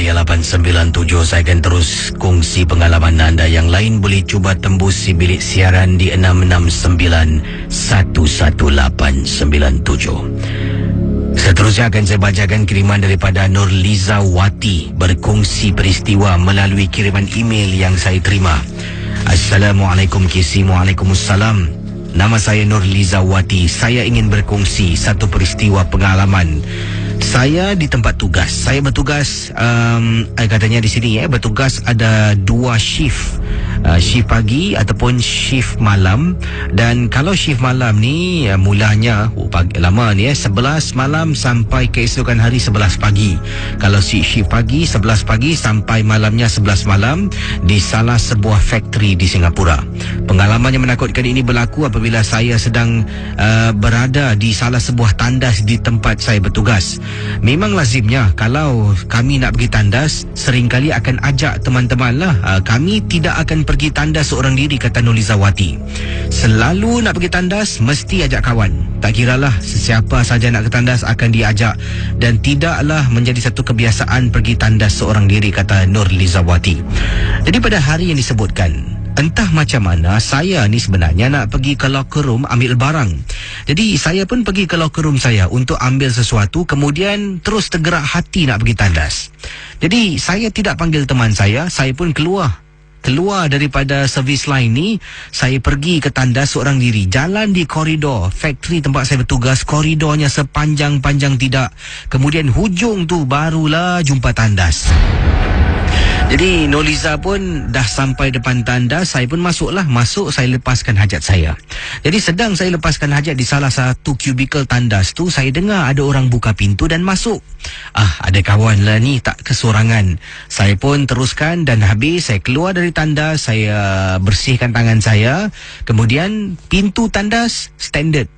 pendengar 897, saya akan terus kongsi pengalaman anda. Yang lain boleh cuba tembus si bilik siaran di 669-11897. Seterusnya akan saya bacakan kiriman daripada Nurliza Wati, berkongsi peristiwa melalui kiriman email yang saya terima. Assalamualaikum KC. Waalaikumsalam. Nama saya Nurliza Wati. Saya ingin berkongsi satu peristiwa pengalaman. Saya di tempat tugas. Saya bertugas, katanya di sini bertugas ada 2 shift. Shift pagi ataupun shift malam. Dan kalau shift malam ni mulanya lama ni 11 malam sampai keesokan hari 11 pagi. Kalau shift pagi 11 pagi sampai malamnya 11 malam di salah sebuah factory di Singapura. Pengalaman yang menakutkan ini berlaku apabila saya sedang berada di salah sebuah tandas di tempat saya bertugas. Memang lazimnya kalau kami nak pergi tandas, seringkali akan ajak teman-teman lah. Kami tidak akan pergi tandas seorang diri, kata Nolizawati. Selalu nak pergi tandas mesti ajak kawan. Tak kiralah sesiapa saja nak ke tandas akan diajak, dan tidaklah menjadi satu kebiasaan pergi tandas seorang diri, kata Nurlizawati. Jadi pada hari yang disebutkan, entah macam mana saya ni sebenarnya nak pergi ke locker room ambil barang. Jadi saya pun pergi ke locker room saya untuk ambil sesuatu, kemudian terus tergerak hati nak pergi tandas. Jadi saya tidak panggil teman saya pun keluar daripada servis line ni. Saya pergi ke tandas seorang diri. Jalan di koridor factory tempat saya bertugas, koridornya sepanjang-panjang tidak. Kemudian hujung tu barulah jumpa tandas. Jadi Noliza pun dah sampai depan tandas, saya pun masuk, saya lepaskan hajat saya. Jadi sedang saya lepaskan hajat di salah satu kubikel tandas tu, saya dengar ada orang buka pintu dan masuk. Ada kawan lah ni, tak kesorangan. Saya pun teruskan dan habis saya keluar dari tandas, saya bersihkan tangan saya. Kemudian pintu tandas standard,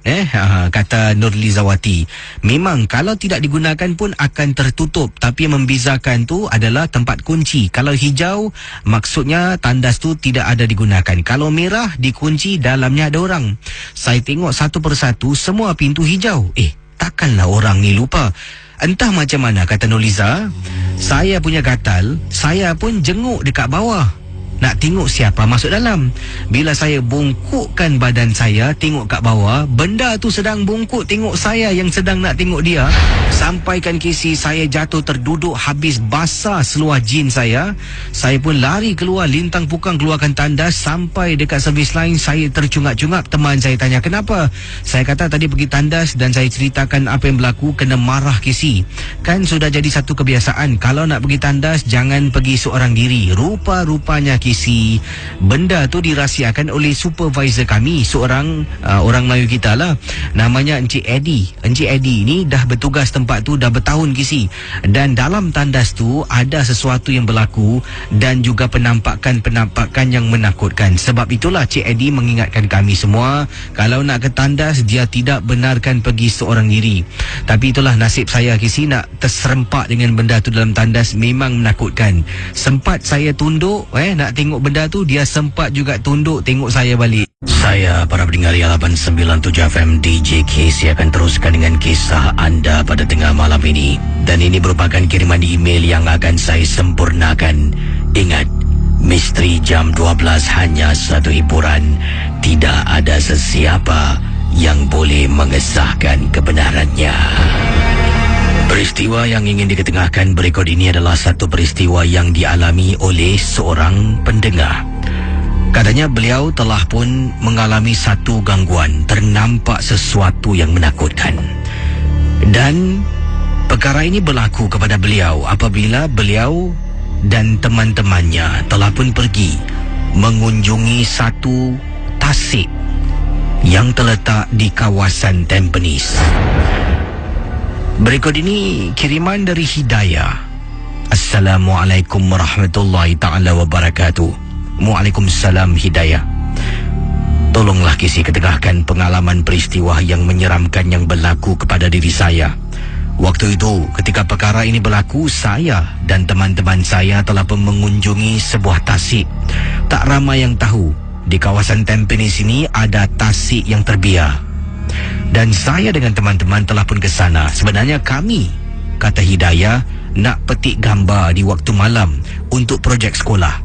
kata Nurlizawati. Memang kalau tidak digunakan pun akan tertutup, tapi yang membezakan tu adalah tempat kunci. Kalau hijau, maksudnya tandas tu tidak ada digunakan. Kalau merah, dikunci, dalamnya ada orang. Saya tengok satu persatu, semua pintu hijau. Takkanlah orang ni lupa. Entah macam mana, kata Noliza, saya punya gatal, saya pun jenguk dekat bawah nak tengok siapa masuk dalam. Bila saya bungkukkan badan saya tengok kat bawah, benda tu sedang bungkuk tengok saya yang sedang nak tengok dia. Sampaikan kisi, saya jatuh terduduk habis basah seluar jeans saya. Saya pun lari keluar, lintang pukang keluarkan tandas. Sampai dekat servis lain, saya tercungap-cungap. Teman saya tanya, kenapa? Saya kata tadi pergi tandas dan saya ceritakan apa yang berlaku, kena marah kisi. Kan sudah jadi satu kebiasaan, kalau nak pergi tandas jangan pergi seorang diri. Rupa-rupanya kisi, benda tu dirahsiakan oleh supervisor kami, seorang orang Melayu kita lah, namanya Encik Eddie. Encik Eddie ni dah bertugas tempat tu dah bertahun kisi, dan dalam tandas tu ada sesuatu yang berlaku dan juga penampakan yang menakutkan. Sebab itulah Cik Eddie mengingatkan kami semua, kalau nak ke tandas dia tidak benarkan pergi seorang diri. Tapi itulah nasib saya kisi, nak terserempak dengan benda tu dalam tandas memang menakutkan. Sempat saya tunduk nak tengok benda tu, dia sempat juga tunduk tengok saya balik. Saya, para pendengar 897 FM DJ KC, akan teruskan dengan kisah anda pada tengah malam ini. Dan ini merupakan kiriman email yang akan saya sempurnakan. Ingat, misteri jam 12 hanya satu hiburan. Tidak ada sesiapa yang boleh mengesahkan kebenarannya. Peristiwa yang ingin diketengahkan berikut ini adalah satu peristiwa yang dialami oleh seorang pendengar. Katanya beliau telah pun mengalami satu gangguan, ternampak sesuatu yang menakutkan. Dan perkara ini berlaku kepada beliau apabila beliau dan teman-temannya telah pun pergi mengunjungi satu tasik yang terletak di kawasan Tampines. Berikut ini kiriman dari Hidayah. Assalamualaikum warahmatullahi ta'ala wabarakatuh. Waalaikumsalam Hidayah. Tolonglah kisi ketengahkan pengalaman peristiwa yang menyeramkan yang berlaku kepada diri saya. Waktu itu ketika perkara ini berlaku, saya dan teman-teman saya telah pun mengunjungi sebuah tasik. Tak ramai yang tahu, di kawasan Tampines ini ada tasik yang terbiar. Dan saya dengan teman-teman telah pun ke sana. Sebenarnya kami kata Hidayah, nak petik gambar di waktu malam untuk projek sekolah.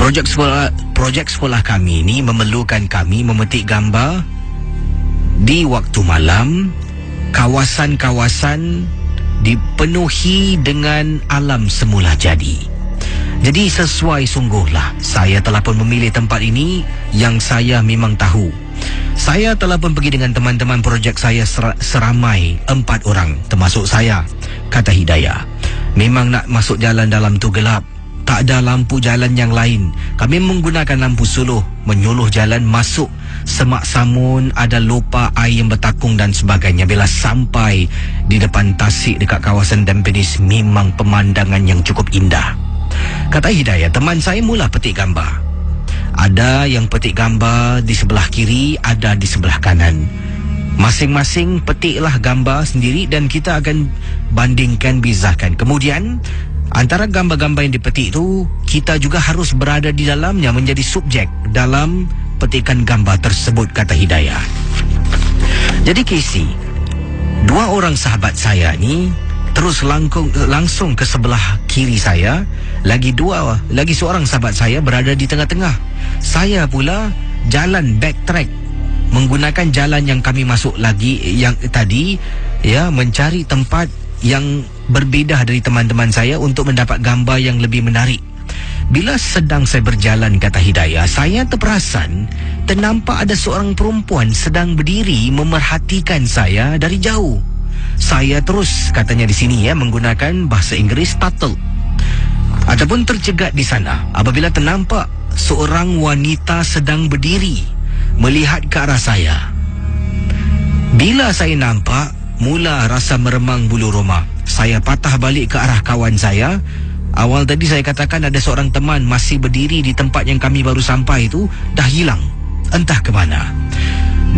Projek sekolah kami ni memerlukan kami memetik gambar di waktu malam. Kawasan-kawasan dipenuhi dengan alam semula jadi. Jadi sesuai sungguhlah, saya telah pun memilih tempat ini yang saya memang tahu. Saya telah pun pergi dengan teman-teman projek saya seramai 4 orang, termasuk saya, kata Hidayah. Memang nak masuk jalan dalam tu gelap. Tak ada lampu jalan yang lain. Kami menggunakan lampu suluh, menyuluh jalan masuk semak samun, ada lopa air yang bertakung dan sebagainya. Bila sampai di depan tasik dekat kawasan Tampines, memang pemandangan yang cukup indah. Kata Hidayah, teman saya mula petik gambar. Ada yang petik gambar di sebelah kiri, ada di sebelah kanan. Masing-masing petiklah gambar sendiri dan kita akan bandingkan, bezakan. Kemudian antara gambar-gambar yang dipetik tu, kita juga harus berada di dalamnya, menjadi subjek dalam petikan gambar tersebut, kata Hidayah. Jadi Casey, 2 orang sahabat saya ni terus langsung ke sebelah kiri saya. Lagi seorang sahabat saya berada di tengah-tengah. Saya pula jalan backtrack menggunakan jalan yang kami masuk lagi yang tadi, ya, mencari tempat yang berbeza dari teman-teman saya untuk mendapat gambar yang lebih menarik. Bila sedang saya berjalan, kata Hidayah, saya terperasan ternampak ada seorang perempuan sedang berdiri memerhatikan saya dari jauh. Saya terus, katanya di sini, ya, menggunakan bahasa Inggeris, startled ataupun tercegat di sana apabila ternampak seorang wanita sedang berdiri melihat ke arah saya. Bila saya nampak, mula rasa meremang bulu roma. Saya patah balik ke arah kawan saya. Awal tadi saya katakan ada seorang teman masih berdiri di tempat yang kami baru sampai itu, dah hilang entah ke mana.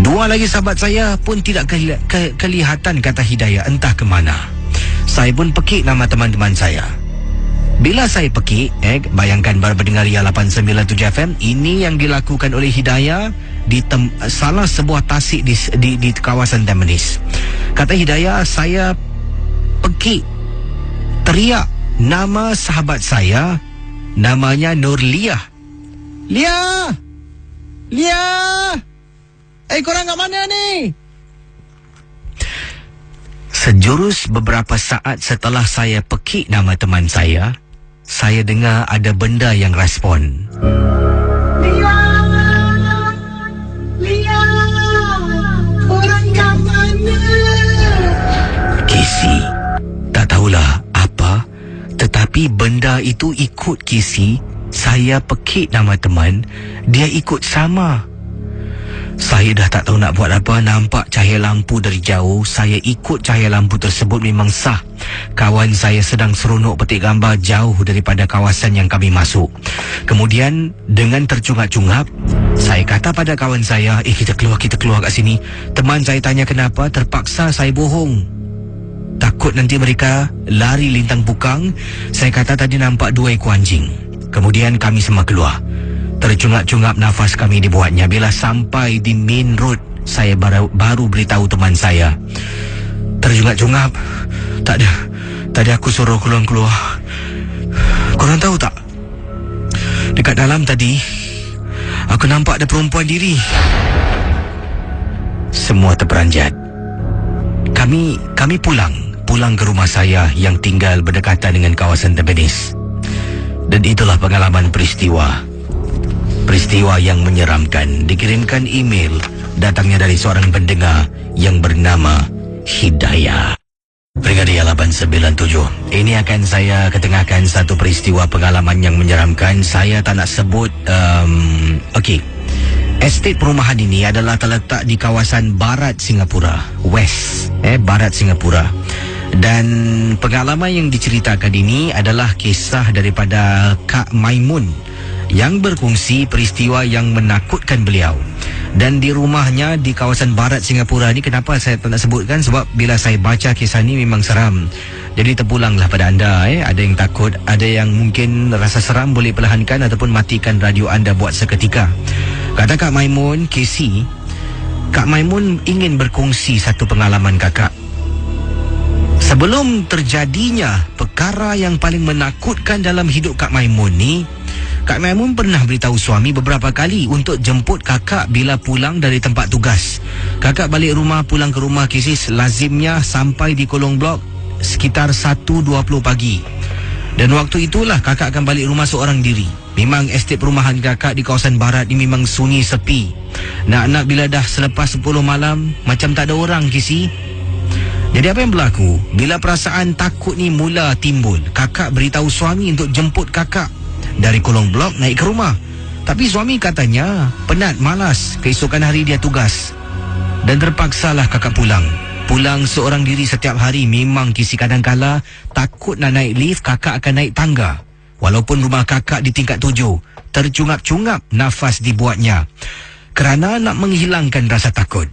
2 lagi sahabat saya pun tidak kelihatan, kata Hidayah, entah ke mana. Saya pun pekik nama teman-teman saya. Bila saya pekik, bayangkan baru pendengar Ria 897 FM, ini yang dilakukan oleh Hidayah di salah sebuah tasik di kawasan Tampines. Kata Hidayah, saya pekik, teriak nama sahabat saya, namanya Nurliah. Lia! Korang kat mana ni? Sejurus beberapa saat setelah saya pekik nama teman saya dengar ada benda yang respon. Lia! Korang kat mana? Casey, tak tahulah apa, tetapi benda itu ikut Casey. Saya pekik nama teman, dia ikut sama. Saya dah tak tahu nak buat apa. Nampak cahaya lampu dari jauh. Saya ikut cahaya lampu tersebut, memang sah. Kawan saya sedang seronok petik gambar jauh daripada kawasan yang kami masuk. Kemudian dengan tercungap-cungap, saya kata pada kawan saya, kita keluar kat sini. Teman saya tanya kenapa. Terpaksa saya bohong, takut nanti mereka lari lintang pukang. Saya kata tadi nampak 2 ekor anjing. Kemudian kami semua keluar. Tercungap-cungap nafas kami dibuatnya. Bila sampai di main road, saya baru beritahu teman saya. Tercungap-cungap, tak ada. Tadi aku suruh keluar. Korang tahu tak? Dekat dalam tadi, aku nampak ada perempuan diri. Semua terperanjat. Kami pulang ke rumah saya yang tinggal berdekatan dengan kawasan Tampines. Dan itulah pengalaman peristiwa yang menyeramkan. Dikirimkan email, datangnya dari seorang pendengar yang bernama Hidayah. Peringkat Ria 897. Ini akan saya ketengahkan satu peristiwa pengalaman yang menyeramkan. Saya tak nak sebut. Estate perumahan ini adalah terletak di kawasan barat Singapura, West, barat Singapura. Dan pengalaman yang diceritakan ini adalah kisah daripada Kak Maimun yang berkongsi peristiwa yang menakutkan beliau. Dan di rumahnya di kawasan barat Singapura ni, kenapa saya tak nak sebutkan? Sebab bila saya baca kisah ni memang seram. Jadi terpulanglah pada anda. Ada yang takut, ada yang mungkin rasa seram, boleh perlahankan ataupun matikan radio anda buat seketika. Kata Kak Maimun, Casey, Kak Maimun ingin berkongsi satu pengalaman kakak. Sebelum terjadinya perkara yang paling menakutkan dalam hidup Kak Maimun ni, Kak Maimun pernah beritahu suami beberapa kali untuk jemput kakak bila pulang dari tempat tugas. Kakak balik rumah, pulang ke rumah Kisis, lazimnya sampai di kolong blok sekitar 1.20 pagi. Dan waktu itulah kakak akan balik rumah seorang diri. Memang estet perumahan kakak di kawasan barat ni memang sunyi sepi. Nak-nak bila dah selepas 10 malam, macam tak ada orang, Kisi. Jadi apa yang berlaku? Bila perasaan takut ni mula timbul, kakak beritahu suami untuk jemput kakak dari kolong blok naik ke rumah. Tapi suami katanya penat, malas, keesokan hari dia tugas. Dan terpaksalah kakak pulang. Pulang seorang diri setiap hari. Memang Kisi kadang-kala takut nak naik lift, kakak akan naik tangga. Walaupun rumah kakak di tingkat 7, tercungap-cungap nafas dibuatnya kerana nak menghilangkan rasa takut.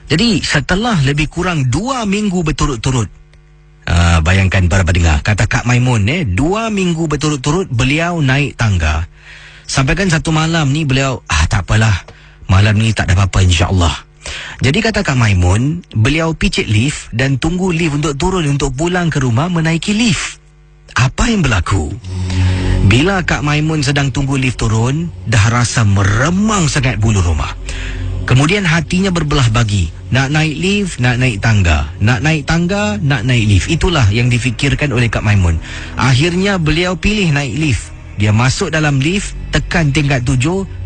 Jadi setelah lebih kurang 2 minggu berturut-turut, bayangkan para pendengar, kata Kak Maimun 2 minggu berturut-turut beliau naik tangga. Sampaikan satu malam ni beliau, tak apalah, malam ni tak ada apa-apa insya-Allah. Jadi kata Kak Maimun, beliau picit lift dan tunggu lift untuk turun untuk pulang ke rumah menaiki lift. Apa yang berlaku? Bila Kak Maimun sedang tunggu lift turun, dah rasa meremang sangat bulu rumah. Kemudian hatinya berbelah bagi. Nak naik lift, nak naik tangga. Nak naik tangga, nak naik lift. Itulah yang difikirkan oleh Kak Maimun. Akhirnya beliau pilih naik lift. Dia masuk dalam lift, tekan tingkat 7,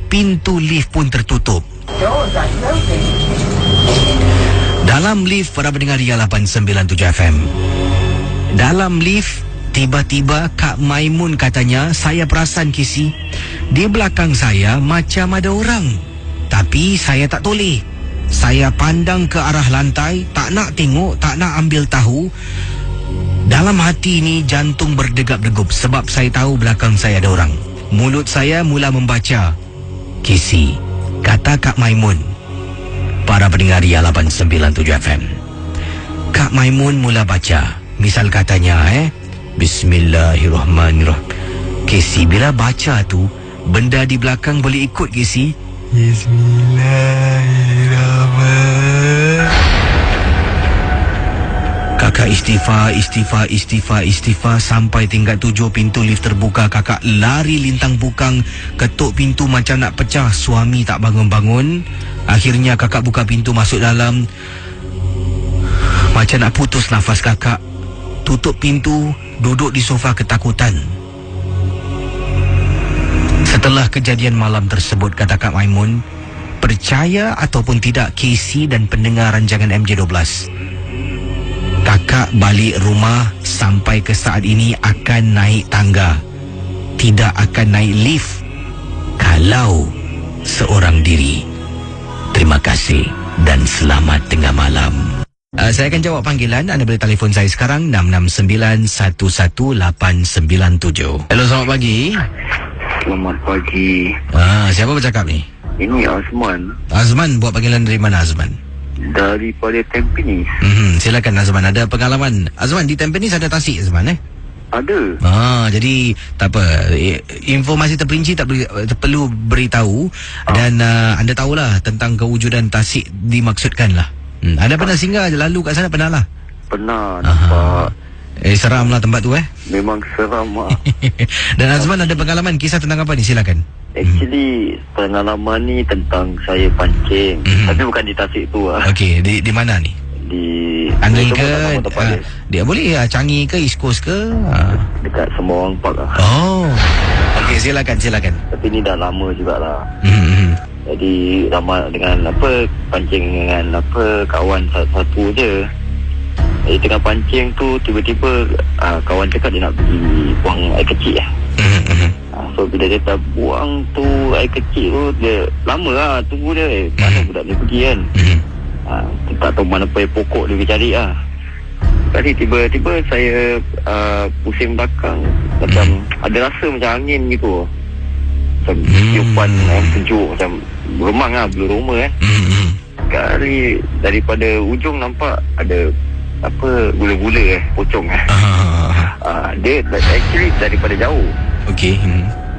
pintu lift pun tertutup. Dalam lift, para pendengar Ria 897 FM. Dalam lift, tiba-tiba Kak Maimun katanya, saya perasan Kisi, di belakang saya macam ada orang. Tapi saya tak toleh. Saya pandang ke arah lantai, tak nak tengok, tak nak ambil tahu. Dalam hati ni jantung berdegap-degup sebab saya tahu belakang saya ada orang. Mulut saya mula membaca. Kisi, kata Kak Maimun. Para pendengar Ria 897 FM. Kak Maimun mula baca. Misal katanya, Bismillahirrahmanirrahim. Kisi, bila baca tu, benda di belakang boleh ikut, Kisi. Bismillahirrahmanirrahim. Kakak istighfar sampai tingkat 7, pintu lift terbuka. Kakak lari lintang bukang, ketuk pintu macam nak pecah. Suami tak bangun-bangun. Akhirnya kakak buka pintu masuk dalam. Macam nak putus nafas kakak. Tutup pintu, duduk di sofa ketakutan. Setelah kejadian malam tersebut, kata Kak Maimun, percaya ataupun tidak KC dan pendengar rancangan MJ12, kakak balik rumah sampai ke saat ini akan naik tangga, tidak akan naik lift kalau seorang diri. Terima kasih dan selamat tengah malam. Saya akan jawab panggilan. Anda boleh telefon saya sekarang 669-11897. Hello, selamat pagi. Selamat pagi. Siapa bercakap ni? Ini Azman. Azman, buat panggilan dari mana Azman? Daripada Tampines. Silakan Azman, ada pengalaman. Azman, di Tampines ada tasik Azman Ada. Jadi tak apa, informasi terperinci tak perlu beritahu. Dan anda tahulah tentang kewujudan tasik dimaksudkan lah. Anda pernah singgah lalu kat sana, pernah lah? Pernah nampak. Seram lah tempat tu Memang seram lah. Dan Azman ada pengalaman, kisah tentang apa ni? Silakan. Actually pengalaman ni tentang saya pancing. Tapi bukan di Tasik tu lah. Okey, di mana ni? Di Angin ke? Dia boleh Changi ke, East Coast ke? Dekat Sembawang Park lah. Okey, silakan. Tapi ni dah lama jugalah. Jadi ramai dengan pancing dengan kawan satu je. Jadi tengah pancing tu tiba-tiba kawan cakap dia nak pergi buang air kecil lah. So bila dia dah buang tu air kecil tu, dia lama lah tunggu dia. Mana budak ni pergi kan. Tak tahu mana pokok dia pergi cari lah. Tadi tiba-tiba saya pusing belakang. Macam ada rasa macam angin gitu. Macam tiupan yang sejuk, macam remang lah bulu roma kan. Sekali daripada ujung nampak ada gula-gula pocong. Dia actually daripada jauh. Okey.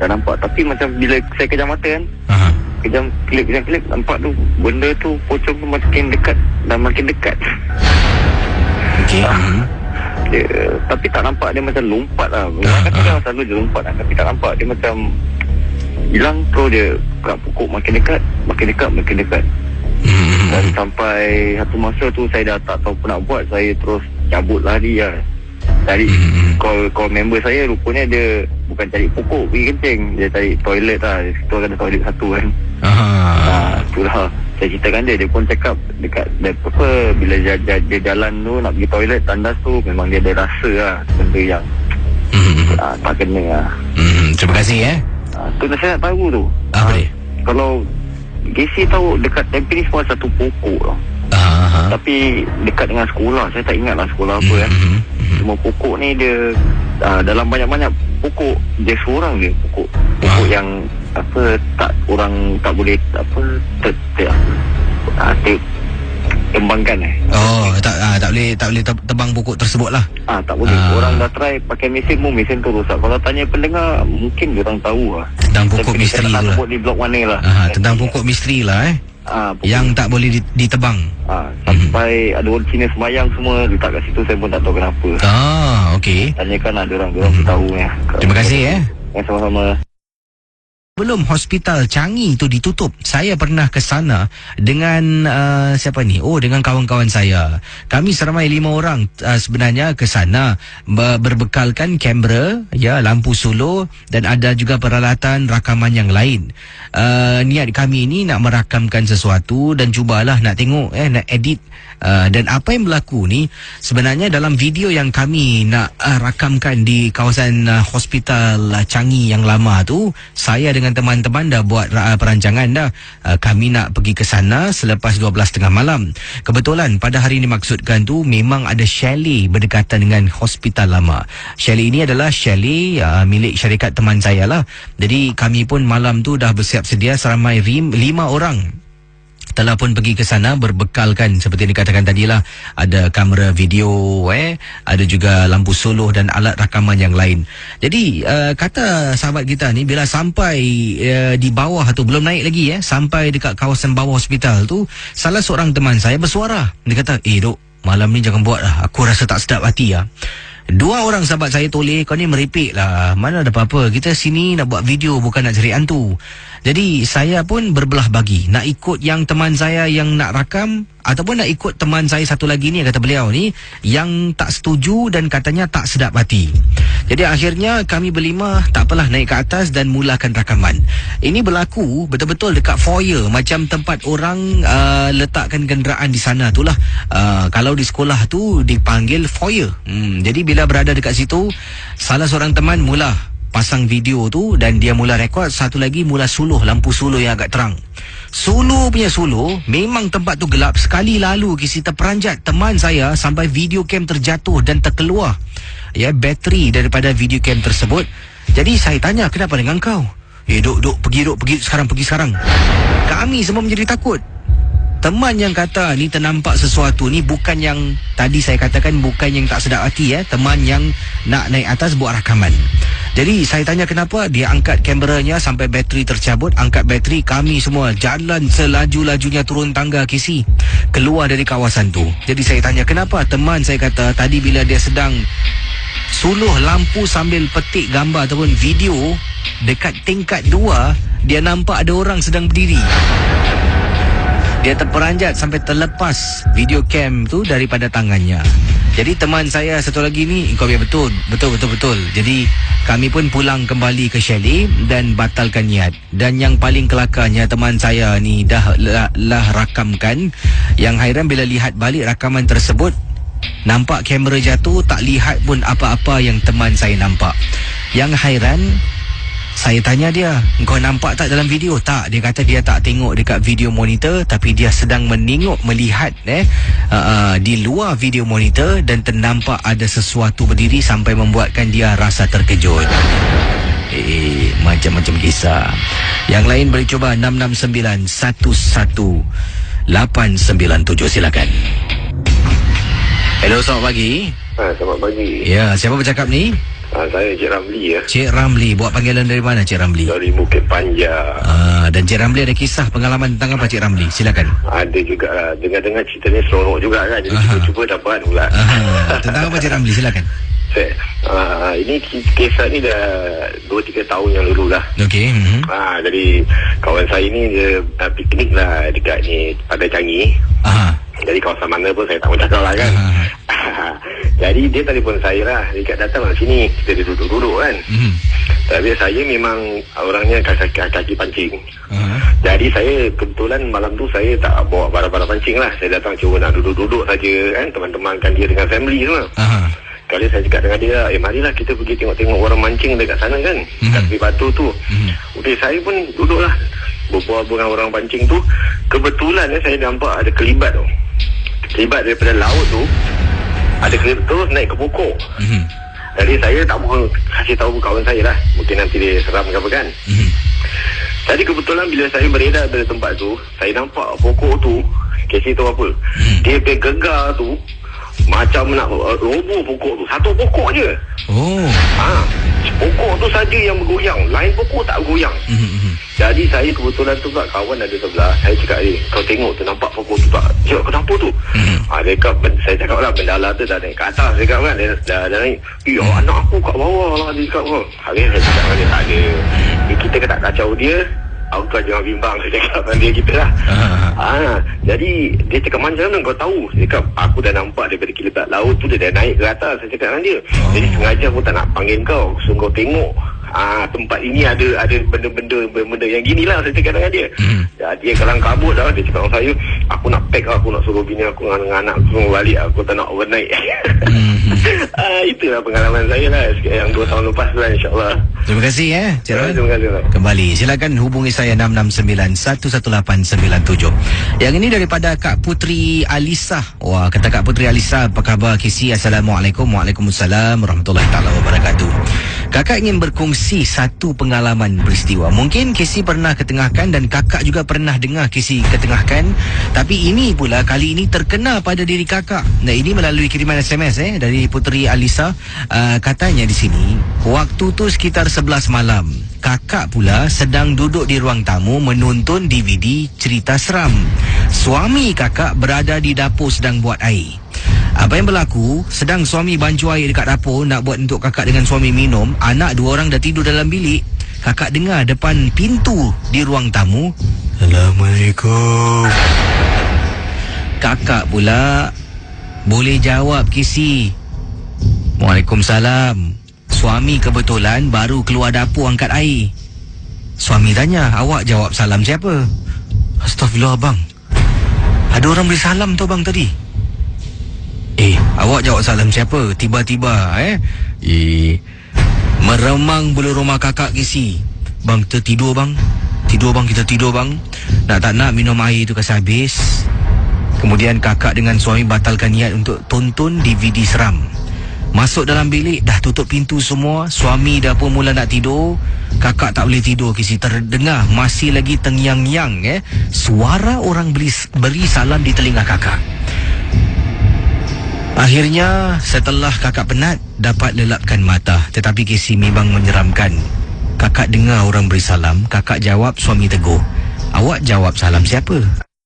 Dah nampak. Tapi macam bila saya kejam mata kan, kejam klip nampak tu benda tu, pocong tu makin dekat dan makin dekat. Okey. Dia, tapi tak nampak dia macam lompat lah. Orang kata dia selalu dia lompat lah, tapi tak nampak dia macam hilang. Terus dia kat pokok makin dekat. Dan sampai satu masa tu saya dah tak tahu apa nak buat. Saya terus cabut lari lah. Cari call member saya. Rupanya dia bukan cari pokok pergi kencing, dia cari toilet lah. Situ ada toilet satu kan. Itulah saya ceritakan dia pun cakap dekat apa, bila dia jalan tu nak pergi toilet tandas tu, memang dia ada rasa lah benda yang tak kena lah. Terima kasih Tu saya nak tahu tu, apa dia? kalau Casey tahu dekat Tampines pun ada satu pokok tau. Tapi dekat dengan sekolah, saya tak ingat lah sekolah apa kan. Cuma pokok ni dia dalam banyak-banyak pokok, dia seorang dia pokok yang apa, tak orang tak boleh apa tembangkan tak boleh tebang pokok tersebut lah. Tak boleh. Orang dah try pakai mesin pun mesin tu rosak. Kalau tanya pendengar, mungkin orang tahu lah tentang pokok misteri tu lah. Di blok mana lah. Tentang pokok misteri lah yang tak boleh ditebang. Sampai ada orang Cina semayang semua letak kat situ. Saya pun tak tahu kenapa. Okey. Tanyakan lah diorang tahu ya. Terima kasih Sama-sama. Sebelum hospital Changi tu ditutup, saya pernah ke sana dengan siapa ni? Dengan kawan-kawan saya. Kami seramai 5 orang sebenarnya ke sana berbekalkan kamera, lampu solo dan ada juga peralatan rakaman yang lain. Niat kami ni nak merakamkan sesuatu dan cubalah nak tengok nak edit. Dan apa yang berlaku ni sebenarnya dalam video yang kami nak rakamkan di kawasan hospital Changi yang lama tu, saya dengan teman-teman dah buat perancangan dah. Kami nak pergi ke sana selepas 12:30 malam. Kebetulan pada hari ini maksudkan tu memang ada chalet berdekatan dengan hospital lama. Chalet ini adalah chalet milik syarikat teman saya lah. Jadi kami pun malam tu dah bersiap sedia seramai 5 orang. Telah pun pergi ke sana berbekalkan seperti yang dikatakan tadilah, ada kamera video, ada juga lampu solo dan alat rakaman yang lain. Jadi kata sahabat kita ni, bila sampai di bawah tu, belum naik lagi sampai dekat kawasan bawah hospital tu, salah seorang teman saya bersuara. Dia kata, dok, malam ni jangan buat lah, aku rasa tak sedap hati lah. 2 orang sahabat saya toleh, kau ni meripik lah, mana ada apa-apa, kita sini nak buat video bukan nak cari hantu. Jadi saya pun berbelah bagi, nak ikut yang teman saya yang nak rakam ataupun nak ikut teman saya satu lagi ni, kata beliau ni, yang tak setuju dan katanya tak sedap hati. Jadi akhirnya kami berlima tak apalah naik ke atas dan mulakan rakaman. Ini berlaku betul-betul dekat foyer, macam tempat orang letakkan kenderaan di sana tu lah. Kalau di sekolah tu dipanggil foyer. Jadi bila berada dekat situ, salah seorang teman mula pasang video tu dan dia mula rekod, satu lagi mula suluh lampu suluh yang agak terang. Suluh punya suluh, memang tempat tu gelap. Sekali lalu kita terperanjat teman saya sampai video cam terjatuh dan terkeluar bateri daripada video cam tersebut. Jadi saya tanya, kenapa dengan kau? Duk, pergi sekarang. Kami semua menjadi takut. Teman yang kata ni ternampak sesuatu ni bukan yang tadi saya katakan, bukan yang tak sedap hati teman yang nak naik atas buat rakaman. Jadi saya tanya kenapa, dia angkat kameranya sampai bateri tercabut, angkat bateri, kami semua jalan selaju-lajunya turun tangga KC keluar dari kawasan tu. Jadi saya tanya kenapa, teman saya kata tadi bila dia sedang suluh lampu sambil petik gambar ataupun video dekat tingkat 2, dia nampak ada orang sedang berdiri. Dia terperanjat sampai terlepas video cam tu daripada tangannya. Jadi teman saya satu lagi ni, kau biar betul. Jadi kami pun pulang kembali ke chalet dan batalkan niat. Dan yang paling kelakarnya, teman saya ni dah rakamkan. Yang hairan bila lihat balik rakaman tersebut, nampak kamera jatuh, tak lihat pun apa-apa yang teman saya nampak. Yang hairan, saya tanya dia, kau nampak tak dalam video? Tak, dia kata dia tak tengok dekat video monitor, tapi dia sedang melihat di luar video monitor dan ternampak ada sesuatu berdiri sampai membuatkan dia rasa terkejut. Macam-macam kisah. Yang lain boleh cuba 669-11-897, silakan. Hello, selamat pagi. Selamat pagi. Ya, siapa bercakap ni? Saya Cik Ramli ya. Cik Ramli, buat panggilan dari mana Cik Ramli? Dari Bukit Panjang. Dan Cik Ramli ada kisah pengalaman tentang apa Cik Ramli? Silakan. Ada juga lah. Dengar-dengar ceritanya seronok juga kan. Jadi cuba dapat pula. Tentang apa Cik Ramli? Silakan. Ini kisah ni dah 2-3 tahun yang lalu lah. Okey. Jadi kawan saya ni dia piknik lah dekat ni pada Changi. Jadi kawasan mana pun saya tak mahu cakap lah kan. Jadi dia telefon saya lah, dia datang lah sini, kita duduk-duduk kan. Tapi saya memang orangnya kaki pancing. Jadi saya kebetulan malam tu saya tak bawa barang-barang pancing lah. Saya datang cuma nak duduk-duduk saja kan, teman-temankan dia dengan family semua. Kali saya cakap dengan dia, marilah kita pergi tengok-tengok orang mancing dekat sana kan, kat tepi batu tu. Okey, saya pun duduk lah berbual dengan orang pancing tu. Kebetulan saya nampak ada kelibat tu. Kelibat daripada laut tu, ada kelibat terus naik ke pokok. Jadi saya tak mahu kasih tahu kawan saya lah, mungkin nanti dia seram ke apa kan. Jadi kebetulan bila saya beredar dari tempat tu, saya nampak pokok tu, Casey tahu apa, dia gegar tu macam nak roboh pokok tu. Satu pokok je. Pokok tu saja yang bergoyang, lain pokok tak bergoyang. Jadi saya kebetulan tu pula kawan ada sebelah. Saya cakap kau tengok tu, nampak pokok tu tak? Cakap kenapa tu? Saya cakap lah, bendala tu dah naik ke atas. Saya cakap kan, dah naik. Anak aku kat bawah lah. Dia cakap kan. Hari saya cakap kan dia tak ada. Kita tak kacau dia, aku kan jangan bimbang. Saya cakap dengan dia kita lah. Jadi dia cakap macam mana kau tahu? Saya cakap aku dah nampak daripada kelibat laut tu, dia dah naik ke atas. Saya cakap dengan dia. Jadi sengaja aku tak nak panggil kau, so kau tengok tempat ini ada benda yang gini lah. Saya cakap dengan dia. Dia kalang kabut dah. Dia cakap dengan saya, aku nak pack lah, aku nak suruh bini aku dengan anak aku semua balik. Aku tak nak overnight. Itulah pengalaman saya lah yang 2 tahun lepas lah, insyaAllah. Terima kasih Cik Ron. Terima kasih lah. Kembali, silakan hubungi saya 669-11897. Yang ini daripada Kak Putri Alisa. Wah, kata Kak Putri Alisa, apa khabar Kisi? Assalamualaikum. Waalaikumsalam warahmatullahi taala wabarakatuh. Kakak ingin berkongsi satu pengalaman peristiwa. Mungkin Kisi pernah ketengahkan dan kakak juga pernah dengar Kisi ketengahkan. Tapi ini pula kali ini terkena pada diri kakak. Nah, ini melalui kiriman SMS dari Putri Alisa. Katanya di sini, waktu tu sekitar 11 malam. Kakak pula sedang duduk di ruang tamu menonton DVD cerita seram. Suami kakak berada di dapur sedang buat air. Apa yang berlaku, sedang suami bancu air dekat dapur nak buat untuk kakak dengan suami minum, anak 2 orang dah tidur dalam bilik. Kakak dengar depan pintu di ruang tamu, Assalamualaikum. Kakak pula boleh jawab Kisi, Waalaikumsalam. Suami kebetulan baru keluar dapur angkat air. Suami tanya, awak jawab salam siapa? Astagfirullah bang, ada orang beri salam tu bang tadi. Awak jawab salam siapa? Tiba-tiba meremang bulu rumah kakak Kisi. Bang, kita tidur bang. Tidur bang, kita tidur bang. Nak tak nak minum air tu kasih habis. Kemudian kakak dengan suami batalkan niat untuk tonton DVD seram. Masuk dalam bilik, dah tutup pintu semua. Suami dah pun mula nak tidur. Kakak tak boleh tidur Kisi. Terdengar masih lagi tengyang-yang suara orang beri salam di telinga kakak. Akhirnya setelah kakak penat, dapat lelapkan mata. Tetapi Kisi memang menyeramkan. Kakak dengar orang beri salam. Kakak jawab, suami tegur, awak jawab salam siapa?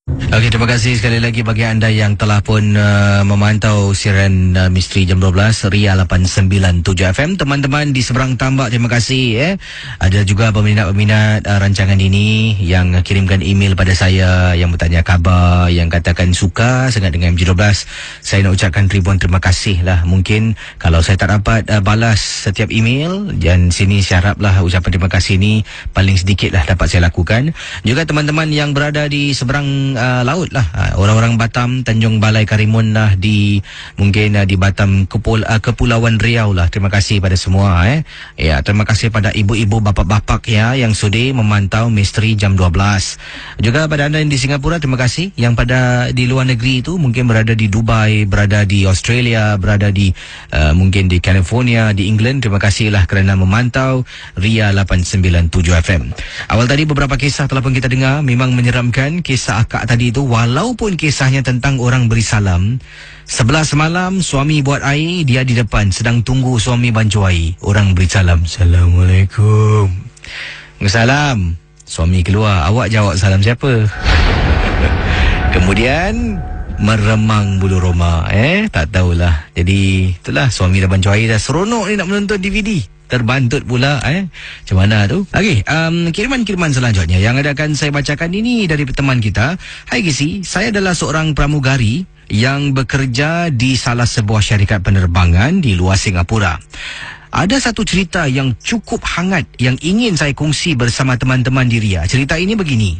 Okey, terima kasih sekali lagi bagi anda yang telah pun memantau siaran Misteri Jam 12 Ria 897 FM. Teman-teman di seberang tambak, terima kasih Ada juga peminat-peminat rancangan ini yang kirimkan email pada saya, yang bertanya khabar, yang katakan suka sangat dengan MJ12. Saya nak ucapkan ribuan terima kasih lah. Mungkin kalau saya tak dapat balas setiap email, dan sini saya haraplah ucapan terima kasih ini paling sedikit lah dapat saya lakukan. Juga teman-teman yang berada di seberang laut lah, orang-orang Batam, Tanjung Balai Karimun lah, mungkin di Batam, Kepulauan Riau lah. Terima kasih pada semua ya, terima kasih pada ibu-ibu, bapak-bapak yang sudi memantau Misteri Jam 12. Juga pada anda yang di Singapura, terima kasih. Yang pada di luar negeri itu, mungkin berada di Dubai, berada di Australia, berada di mungkin di California, di England, terima kasihlah kerana memantau Ria 897 FM. Awal tadi beberapa kisah telah pun kita dengar, memang menyeramkan. Kisah akak tadi tu, walaupun kisahnya tentang orang beri salam, 11 malam suami buat air, dia di depan sedang tunggu suami bancu air. Orang beri salam, Assalamualaikum. Salam. Suami keluar, awak jawab salam siapa? Kemudian meremang bulu roma, tak tahulah. Jadi itulah, suami dah bancu air dah, seronok ni nak menonton DVD. Terbantut pula, macam mana tu? Okey, kiriman-kiriman selanjutnya yang akan saya bacakan ini dari teman kita. Hai Gisi, saya adalah seorang pramugari yang bekerja di salah sebuah syarikat penerbangan di luar Singapura. Ada satu cerita yang cukup hangat yang ingin saya kongsi bersama teman-teman di Ria. Cerita ini begini.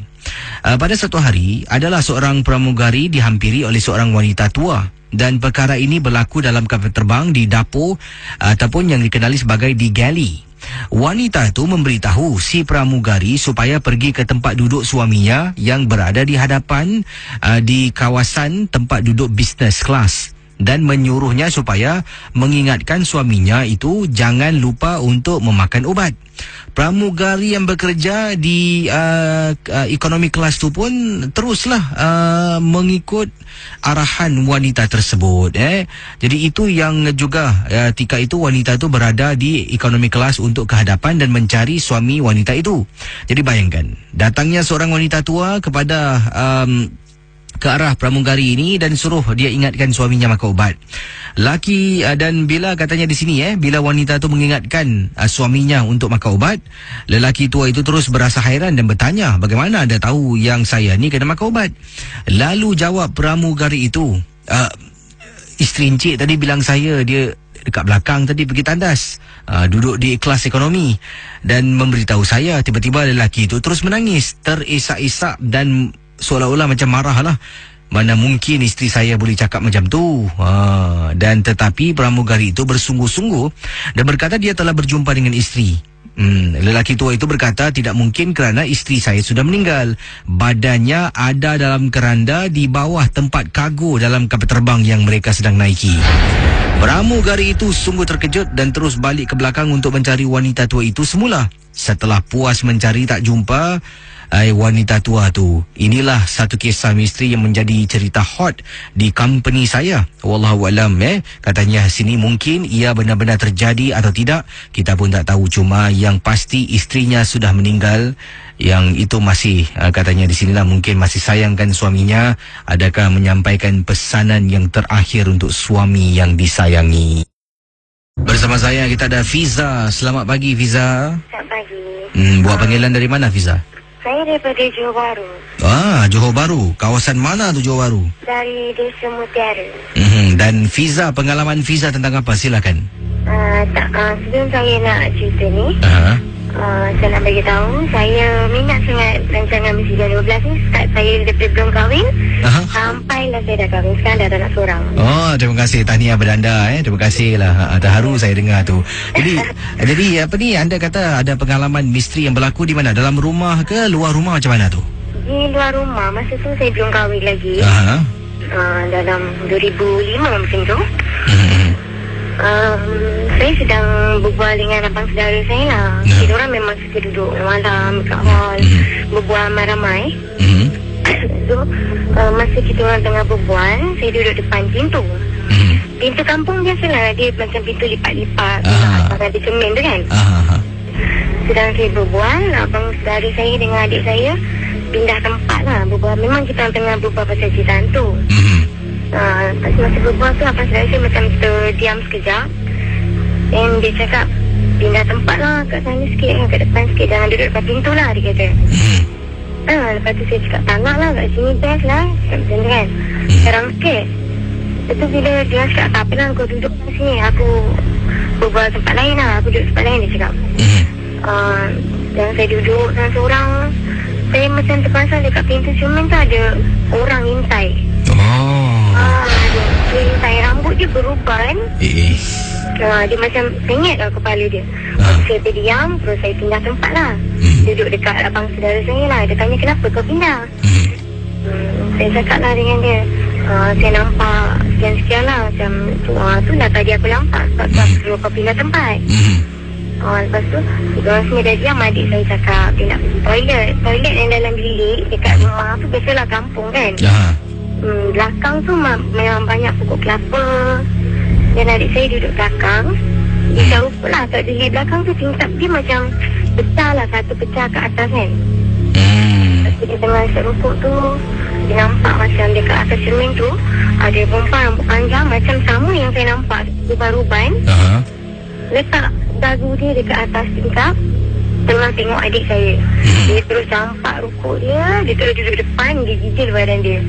Pada satu hari, adalah seorang pramugari dihampiri oleh seorang wanita tua. Dan perkara ini berlaku dalam kapal terbang di dapur ataupun yang dikenali sebagai di galley. Wanita itu memberitahu si pramugari supaya pergi ke tempat duduk suaminya yang berada di hadapan di kawasan tempat duduk business class. Dan menyuruhnya supaya mengingatkan suaminya itu jangan lupa untuk memakan obat. Pramugari yang bekerja di economy class tu pun teruslah mengikut arahan wanita tersebut. Jadi itu yang juga ketika itu wanita itu berada di economy class untuk ke hadapan dan mencari suami wanita itu. Jadi bayangkan, datangnya seorang wanita tua kepada ke arah pramugari ini dan suruh dia ingatkan suaminya makan obat. Laki dan bila katanya di sini bila wanita tu mengingatkan suaminya untuk makan obat, lelaki tua itu terus berasa hairan dan bertanya, bagaimana anda tahu yang saya ni kena makan obat? Lalu jawab pramugari itu, isteri encik tadi bilang saya dia dekat belakang tadi pergi tandas, duduk di kelas ekonomi, dan memberitahu saya. Tiba-tiba lelaki itu terus menangis, terisak-isak dan seolah-olah macam marah lah. Mana mungkin isteri saya boleh cakap macam tu. Dan tetapi pramugari itu bersungguh-sungguh dan berkata dia telah berjumpa dengan isteri. Lelaki tua itu berkata tidak mungkin kerana isteri saya sudah meninggal. Badannya ada dalam keranda di bawah tempat kargo dalam kapal terbang yang mereka sedang naiki. Pramugari itu sungguh terkejut dan terus balik ke belakang untuk mencari wanita tua itu semula. Setelah puas mencari tak jumpa wanita tua tu. Inilah satu kisah misteri yang menjadi cerita hot di company saya. Wallahualam, katanya sini mungkin ia benar-benar terjadi atau tidak, kita pun tak tahu. Cuma yang pasti istrinya sudah meninggal. Yang itu masih katanya di sinilah mungkin masih sayangkan suaminya. Adakah menyampaikan pesanan yang terakhir untuk suami yang disayangi. Bersama saya kita ada Fiza. Selamat pagi Fiza. Selamat pagi. Buat panggilan dari mana Fiza? Saya daripada Johor Bahru. Johor Bahru. Kawasan mana tu Johor Bahru? Dari Desa Mutiara. Dan Fiza, pengalaman Fiza tentang apa? Silakan. Sebelum saya nak cerita ni, saya nak bagi tahu, saya minat sangat rancangan Misi 12 ni. Start saya daripada belum kahwin, sampailah saya dah kahwin. Sekarang dah ada anak seorang. Terima kasih. Tahniah beranda. Terima kasih lah. Terharu saya dengar tu. Jadi apa ni, anda kata ada pengalaman misteri yang berlaku di mana? Dalam rumah ke luar rumah, macam mana tu? Di luar rumah. Masa tu saya belum kahwin lagi. Dalam 2005 macam tu. Saya sedang berbual dengan abang saudara saya lah. Kita orang memang suka duduk malam kat hall, berbual ramai-ramai. So masa kita orang tengah berbual, saya duduk depan pintu. Pintu kampung biasalah, dia macam pintu lipat-lipat, ada cermin tu kan. Sedang saya berbual, abang saudara saya dengan adik saya pindah tempat lah berbual. Memang kita tengah berbual pasal cerita tu. Pas masa berbual tu, abang saudara saya macam terdiam sekejap. Dan dia cakap, pindah tempat lah kat sana sikit, kat depan sikit, jangan duduk depan pintu lah, dia kata. Lepas tu saya cakap, tak nak lah, kat sini best lah, cakap macam tu kan. Sekarang sikit. Lepas tu bila dia cakap, tak apa lah, kau duduk kat sini, aku berbual tempat lain lah, aku duduk tempat lain, dia cakap. Dan saya duduk dengan seorang, saya macam terperasan dekat pintu cermin tu ada orang intai. Dia intai, rambut dia berubah kan. Dia macam penyet lah kepala dia. Saya terdiam, terus saya pindah tempat lah. Duduk dekat abang saudara saya lah. Dia tanya, kenapa kau pindah? Saya cakap lah dengan dia, saya nampak sekian-sekian lah. Macam tu lah tadi aku nampak, sebab kau pindah tempat. Lepas tu diorang semua dah diam. Adik saya cakap dia nak pergi toilet yang dalam bilik dekat rumah tu. Biasalah kampung kan. Belakang tu memang banyak pokok kelapa. Dan adik saya duduk belakang. Dia tak lupa lah, kat bilik belakang tu tingkap dia macam pecah lah, satu pecah kat atas kan. Dia tengah isap rokok tu, dia nampak macam dekat atas cermin tu ada perempuan rambut panjang macam sama yang saya nampak ruban-ruban. Letak dagu dia dekat atas tingkap, tengah tengok adik saya. Dia terus campak rokok dia terus duduk depan, dia gigil badan dia.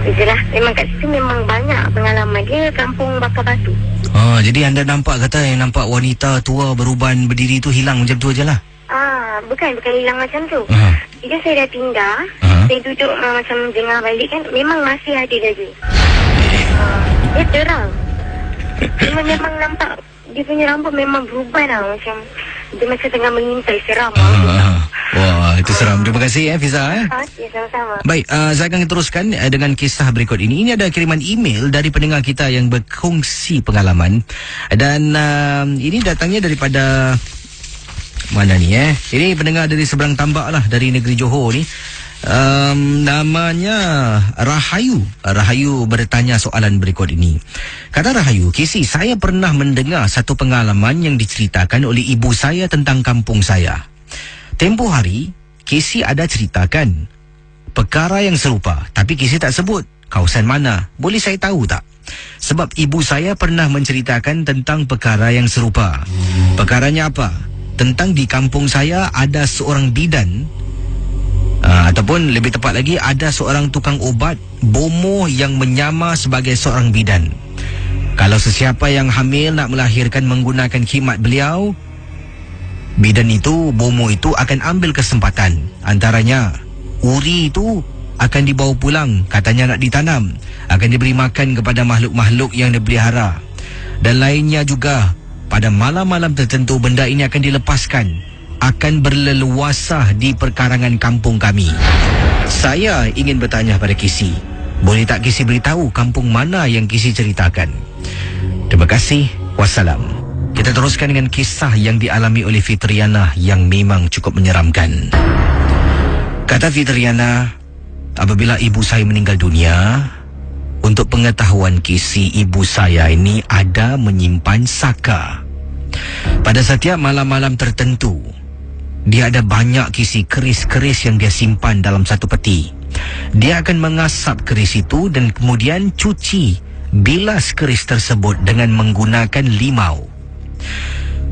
Itulah, memang kat situ memang banyak pengalaman dia. Kampung bakar batu. Jadi anda nampak kata yang nampak wanita tua beruban berdiri tu hilang macam tu je lah? Bukan hilang macam tu. Bila saya dah pindah, saya duduk macam jengah balik kan, memang masih ada lagi. Dia terang. Memang nampak dia punya rambut memang berubah lah, macam dia macam tengah mengintai, seram. Wah, itu seram. Terima kasih Fiza. Okey, sama-sama. Baik, saya akan teruskan dengan kisah berikut ini. Ini ada kiriman email dari pendengar kita yang berkongsi pengalaman. Dan ini datangnya daripada mana ni Ini pendengar dari seberang tambak lah, dari negeri Johor ni. Namanya Rahayu. Rahayu bertanya soalan berikut ini. Kata Rahayu, Kisi, saya pernah mendengar satu pengalaman yang diceritakan oleh ibu saya tentang kampung saya. Tempoh hari, Kisi ada ceritakan perkara yang serupa, tapi Kisi tak sebut kawasan mana. Boleh saya tahu tak? Sebab ibu saya pernah menceritakan tentang perkara yang serupa. Perkaranya apa? Tentang di kampung saya ada seorang bidan, ataupun lebih tepat lagi, ada seorang tukang ubat bomoh yang menyamar sebagai seorang bidan. Kalau sesiapa yang hamil nak melahirkan menggunakan khidmat beliau, bidan itu, bomoh itu akan ambil kesempatan. Antaranya, uri itu akan dibawa pulang, katanya nak ditanam, akan diberi makan kepada makhluk-makhluk yang dipelihara. Dan lainnya juga, pada malam-malam tertentu benda ini akan dilepaskan, akan berleluasa di perkarangan kampung kami. Saya ingin bertanya pada Kisi, boleh tak Kisi beritahu kampung mana yang Kisi ceritakan? Terima kasih. Wassalam. Kita teruskan dengan kisah yang dialami oleh Fitriana yang memang cukup menyeramkan. Kata Fitriana, apabila ibu saya meninggal dunia, untuk pengetahuan Kisi, ibu saya ini ada menyimpan saka. Pada setiap malam-malam tertentu, dia ada banyak Kisi keris-keris yang dia simpan dalam satu peti. Dia akan mengasap keris itu dan kemudian cuci, bilas keris tersebut dengan menggunakan limau.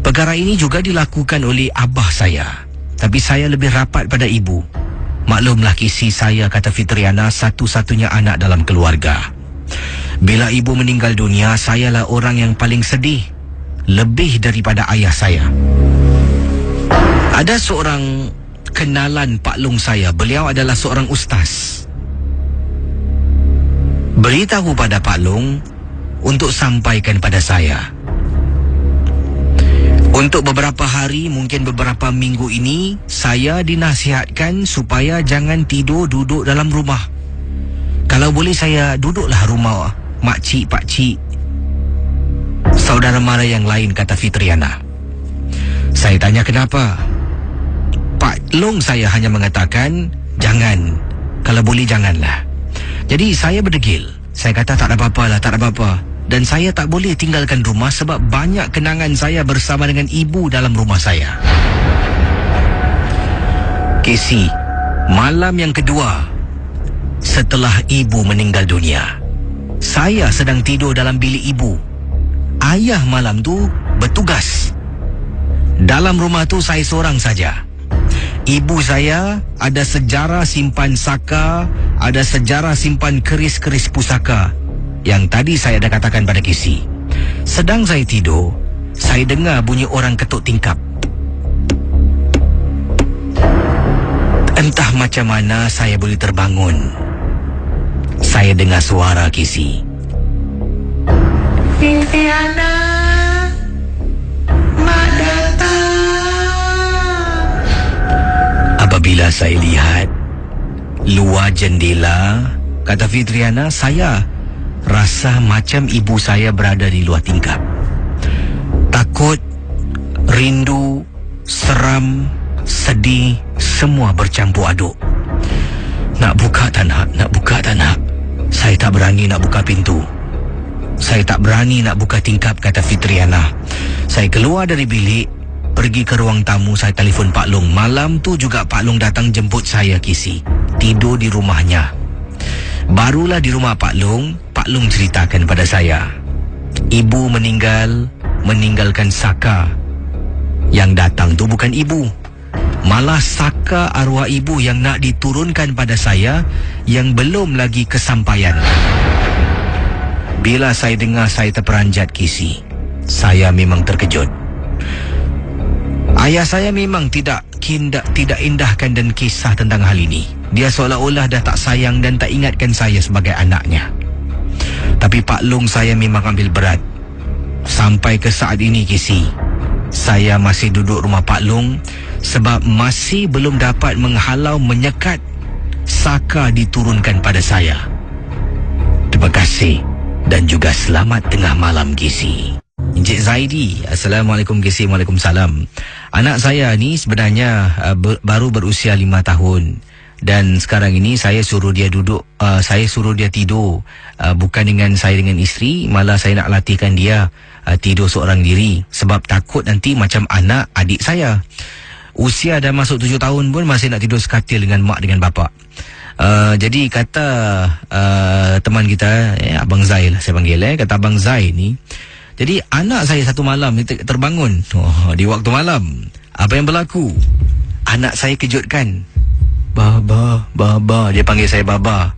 Perkara ini juga dilakukan oleh abah saya, tapi saya lebih rapat pada ibu. Maklumlah Kisi, saya, kata Fitriana, satu-satunya anak dalam keluarga. Bila ibu meninggal dunia, sayalah orang yang paling sedih, lebih daripada ayah saya. Ada seorang kenalan Pak Long saya, beliau adalah seorang ustaz. Beritahu pada Pak Long untuk sampaikan pada saya. Untuk beberapa hari, mungkin beberapa minggu ini, saya dinasihatkan supaya jangan tidur duduk dalam rumah. Kalau boleh saya duduklah rumah makcik, pakcik, saudara mara yang lain, kata Fitriana. Saya tanya kenapa. Pak Long saya hanya mengatakan, jangan. Kalau boleh janganlah. Jadi saya berdegil. Saya kata tak ada apa-apa lah, tak ada apa-apa. Dan saya tak boleh tinggalkan rumah sebab banyak kenangan saya bersama dengan ibu dalam rumah saya. Kisi, malam yang kedua setelah ibu meninggal dunia, saya sedang tidur dalam bilik ibu. Ayah malam tu bertugas. Dalam rumah tu saya seorang saja. Ibu saya ada sejarah simpan saka, ada sejarah simpan keris-keris pusaka yang tadi saya dah katakan pada Kisi. Sedang saya tidur, saya dengar bunyi orang ketuk tingkap. Entah macam mana saya boleh terbangun. Saya dengar suara Kisi. Fitriana, mak datang. Apabila saya lihat luar jendela, kata Fitriana, saya rasa macam ibu saya berada di luar tingkap. Takut Rindu, seram, sedih, semua bercampur aduk. Nak buka tak nak, nak buka tak nak. Saya tak berani nak buka pintu. Saya tak berani nak buka tingkap, kata Fitriana. Saya keluar dari bilik, pergi ke ruang tamu, saya telefon Pak Long. Malam tu juga Pak Long datang jemput saya, Kisi. Tidur di rumahnya. Barulah di rumah Pak Long ceritakan pada saya. Ibu meninggal, meninggalkan Saka. Yang datang tu bukan ibu. Malah Saka arwah ibu yang nak diturunkan pada saya, yang belum lagi kesampaian. Bila saya dengar, saya terperanjat, Kisi. Saya memang terkejut. Ayah saya memang tidak indahkan dan kisah tentang hal ini. Dia seolah-olah dah tak sayang dan tak ingatkan saya sebagai anaknya. Tapi Pak Long saya memang ambil berat. Sampai ke saat ini, Kisi, saya masih duduk rumah Pak Long sebab masih belum dapat menghalau, menyekat Saka diturunkan pada saya. Terima kasih dan juga selamat tengah malam, Kisi. Encik Zaidi, Assalamualaikum, Kisi. Waalaikumsalam. Anak saya ni sebenarnya baru berusia 5 tahun. Dan sekarang ini saya suruh dia duduk, saya suruh dia tidur, bukan dengan isteri, malah saya nak latihkan dia tidur seorang diri. Sebab takut nanti macam anak adik saya. Usia dah masuk 7 tahun pun masih nak tidur sekatil dengan mak dengan bapa. Jadi kata teman kita, Abang Zai lah saya panggil, kata Abang Zai ni, jadi anak saya satu malam ni terbangun di waktu malam. Apa yang berlaku? Anak saya kejutkan. Baba. Dia panggil saya Baba.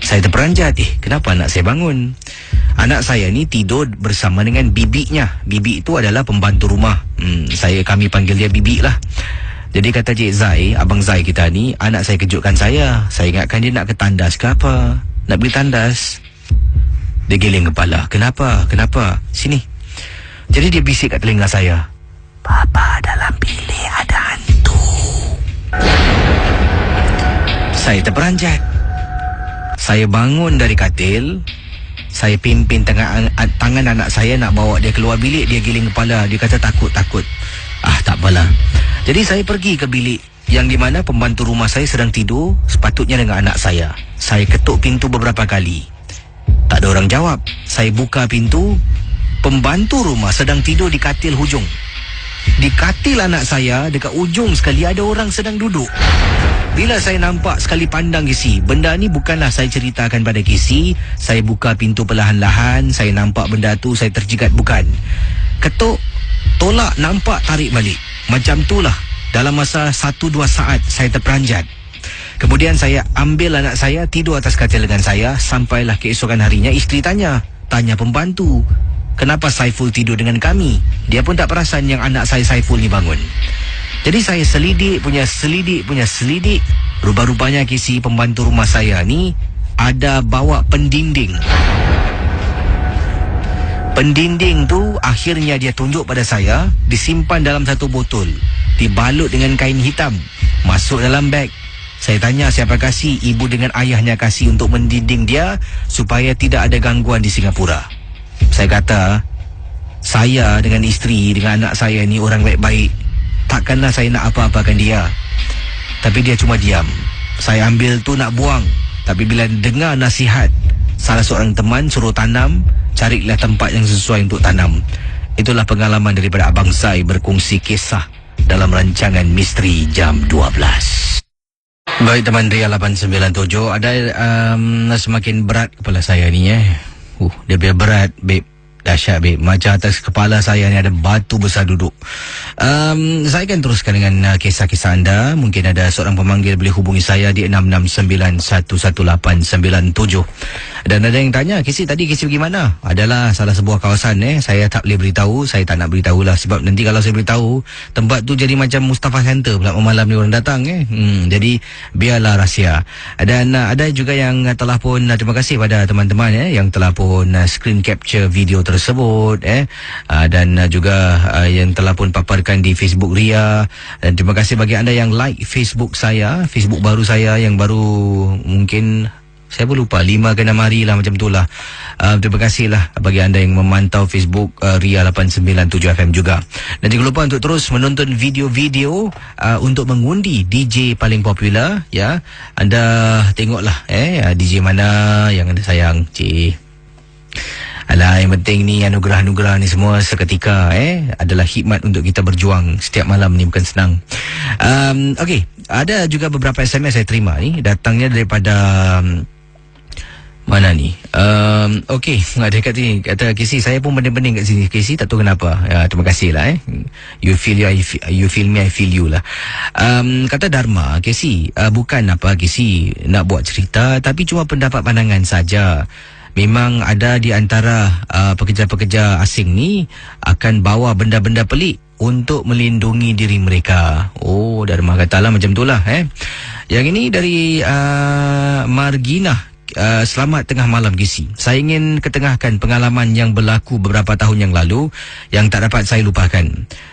Saya terperanjat. Kenapa anak saya bangun? Anak saya ni tidur bersama dengan bibiknya. Bibi itu adalah pembantu rumah. Kami panggil dia Bibi lah. Jadi kata Cik Zai, Abang Zai kita ni, anak saya kejutkan saya. Saya ingatkan dia nak ke tandas ke apa. Nak pergi tandas. Dia giling kepala. Kenapa? Sini. Jadi dia bisik kat telinga saya. Baba, dalam bilik ada hantu. Saya terperanjat. Saya bangun dari katil. Saya pimpin tangan anak saya nak bawa dia keluar bilik. Dia giling kepala. Dia kata takut. Tak apalah. Jadi saya pergi ke bilik yang di mana pembantu rumah saya sedang tidur, sepatutnya dengan anak saya. Saya ketuk pintu beberapa kali. Tak ada orang jawab. Saya buka pintu. Pembantu rumah sedang tidur di katil hujung. Di katil anak saya, dekat ujung sekali ada orang sedang duduk. Bila saya nampak sekali pandang, Kisi, benda ni bukanlah saya ceritakan pada Kisi. Saya buka pintu perlahan-lahan. Saya nampak benda tu, saya terjegat, bukan. Ketuk, tolak, nampak, tarik balik. Macam itulah. Dalam masa 1-2 saat saya terperanjat. Kemudian saya ambil anak saya, tidur atas katil dengan saya. Sampailah keesokan harinya, isteri tanya pembantu, kenapa Saiful tidur dengan kami? Dia pun tak perasan yang anak saya Saiful ni bangun. Jadi saya selidik. Rupa-rupanya, Kisi, pembantu rumah saya ni ada bawa pendinding. Pendinding tu akhirnya dia tunjuk pada saya, disimpan dalam satu botol, dibalut dengan kain hitam, masuk dalam beg. Saya tanya siapa kasih. Ibu dengan ayahnya kasih untuk mendinding dia supaya tidak ada gangguan di Singapura. Saya kata, saya dengan isteri, dengan anak saya ni orang baik-baik. Takkanlah saya nak apa-apakan dia. Tapi dia cuma diam. Saya ambil tu nak buang. Tapi bila dengar nasihat salah seorang teman suruh tanam, carilah tempat yang sesuai untuk tanam. Itulah pengalaman daripada Abang Zai berkongsi kisah dalam rancangan Misteri Jam 12. Baik teman Ria 897, ada semakin berat kepala saya ni dia biar berat, babe. Dahsyat, babe. Macam atas kepala saya ni ada batu besar duduk. Saya akan teruskan dengan kisah-kisah anda. Mungkin ada seorang pemanggil boleh hubungi saya di 669-11897. Dan ada yang tanya, Kisi pergi mana? Adalah salah sebuah kawasan saya tak boleh beritahu. Saya tak nak beritahu lah. Sebab nanti kalau saya beritahu, tempat tu jadi macam Mustafa Center pula malam ni orang datang Jadi biarlah rahsia. Dan ada juga yang telah pun, terima kasih pada teman-teman yang telah pun screen capture video tersebut dan juga yang telah pun paparkan di Facebook Ria. Dan terima kasih bagi anda yang like Facebook saya, Facebook baru saya yang baru mungkin Saya pun lupa 5 ke 6 hari lah, macam tu lah. Terima kasih lah bagi anda yang memantau Facebook Ria 897 FM juga. Dan jangan lupa untuk terus menonton video-video untuk mengundi DJ paling popular, ya. Anda tengoklah DJ mana yang anda sayang. Alah, yang penting ni anugerah-anugerah ni semua seketika adalah hikmat untuk kita berjuang setiap malam ni, bukan senang. Okey, ada juga beberapa SMS saya terima ni, datangnya daripada mana ni? Okey, ada kat sini kata Casey, saya pun bening-bening kat sini. Casey tak tahu kenapa. Terima kasih lah You feel me, I feel you lah. Kata Dharma, Casey, bukan apa Casey nak buat cerita, tapi cuma pendapat pandangan saja. Memang ada di antara pekerja-pekerja asing ni akan bawa benda-benda pelik untuk melindungi diri mereka. Oh, Dharma katalah macam itulah. Yang ini dari Margina. Selamat tengah malam Gisi. Saya ingin ketengahkan pengalaman yang berlaku beberapa tahun yang lalu yang tak dapat saya lupakan.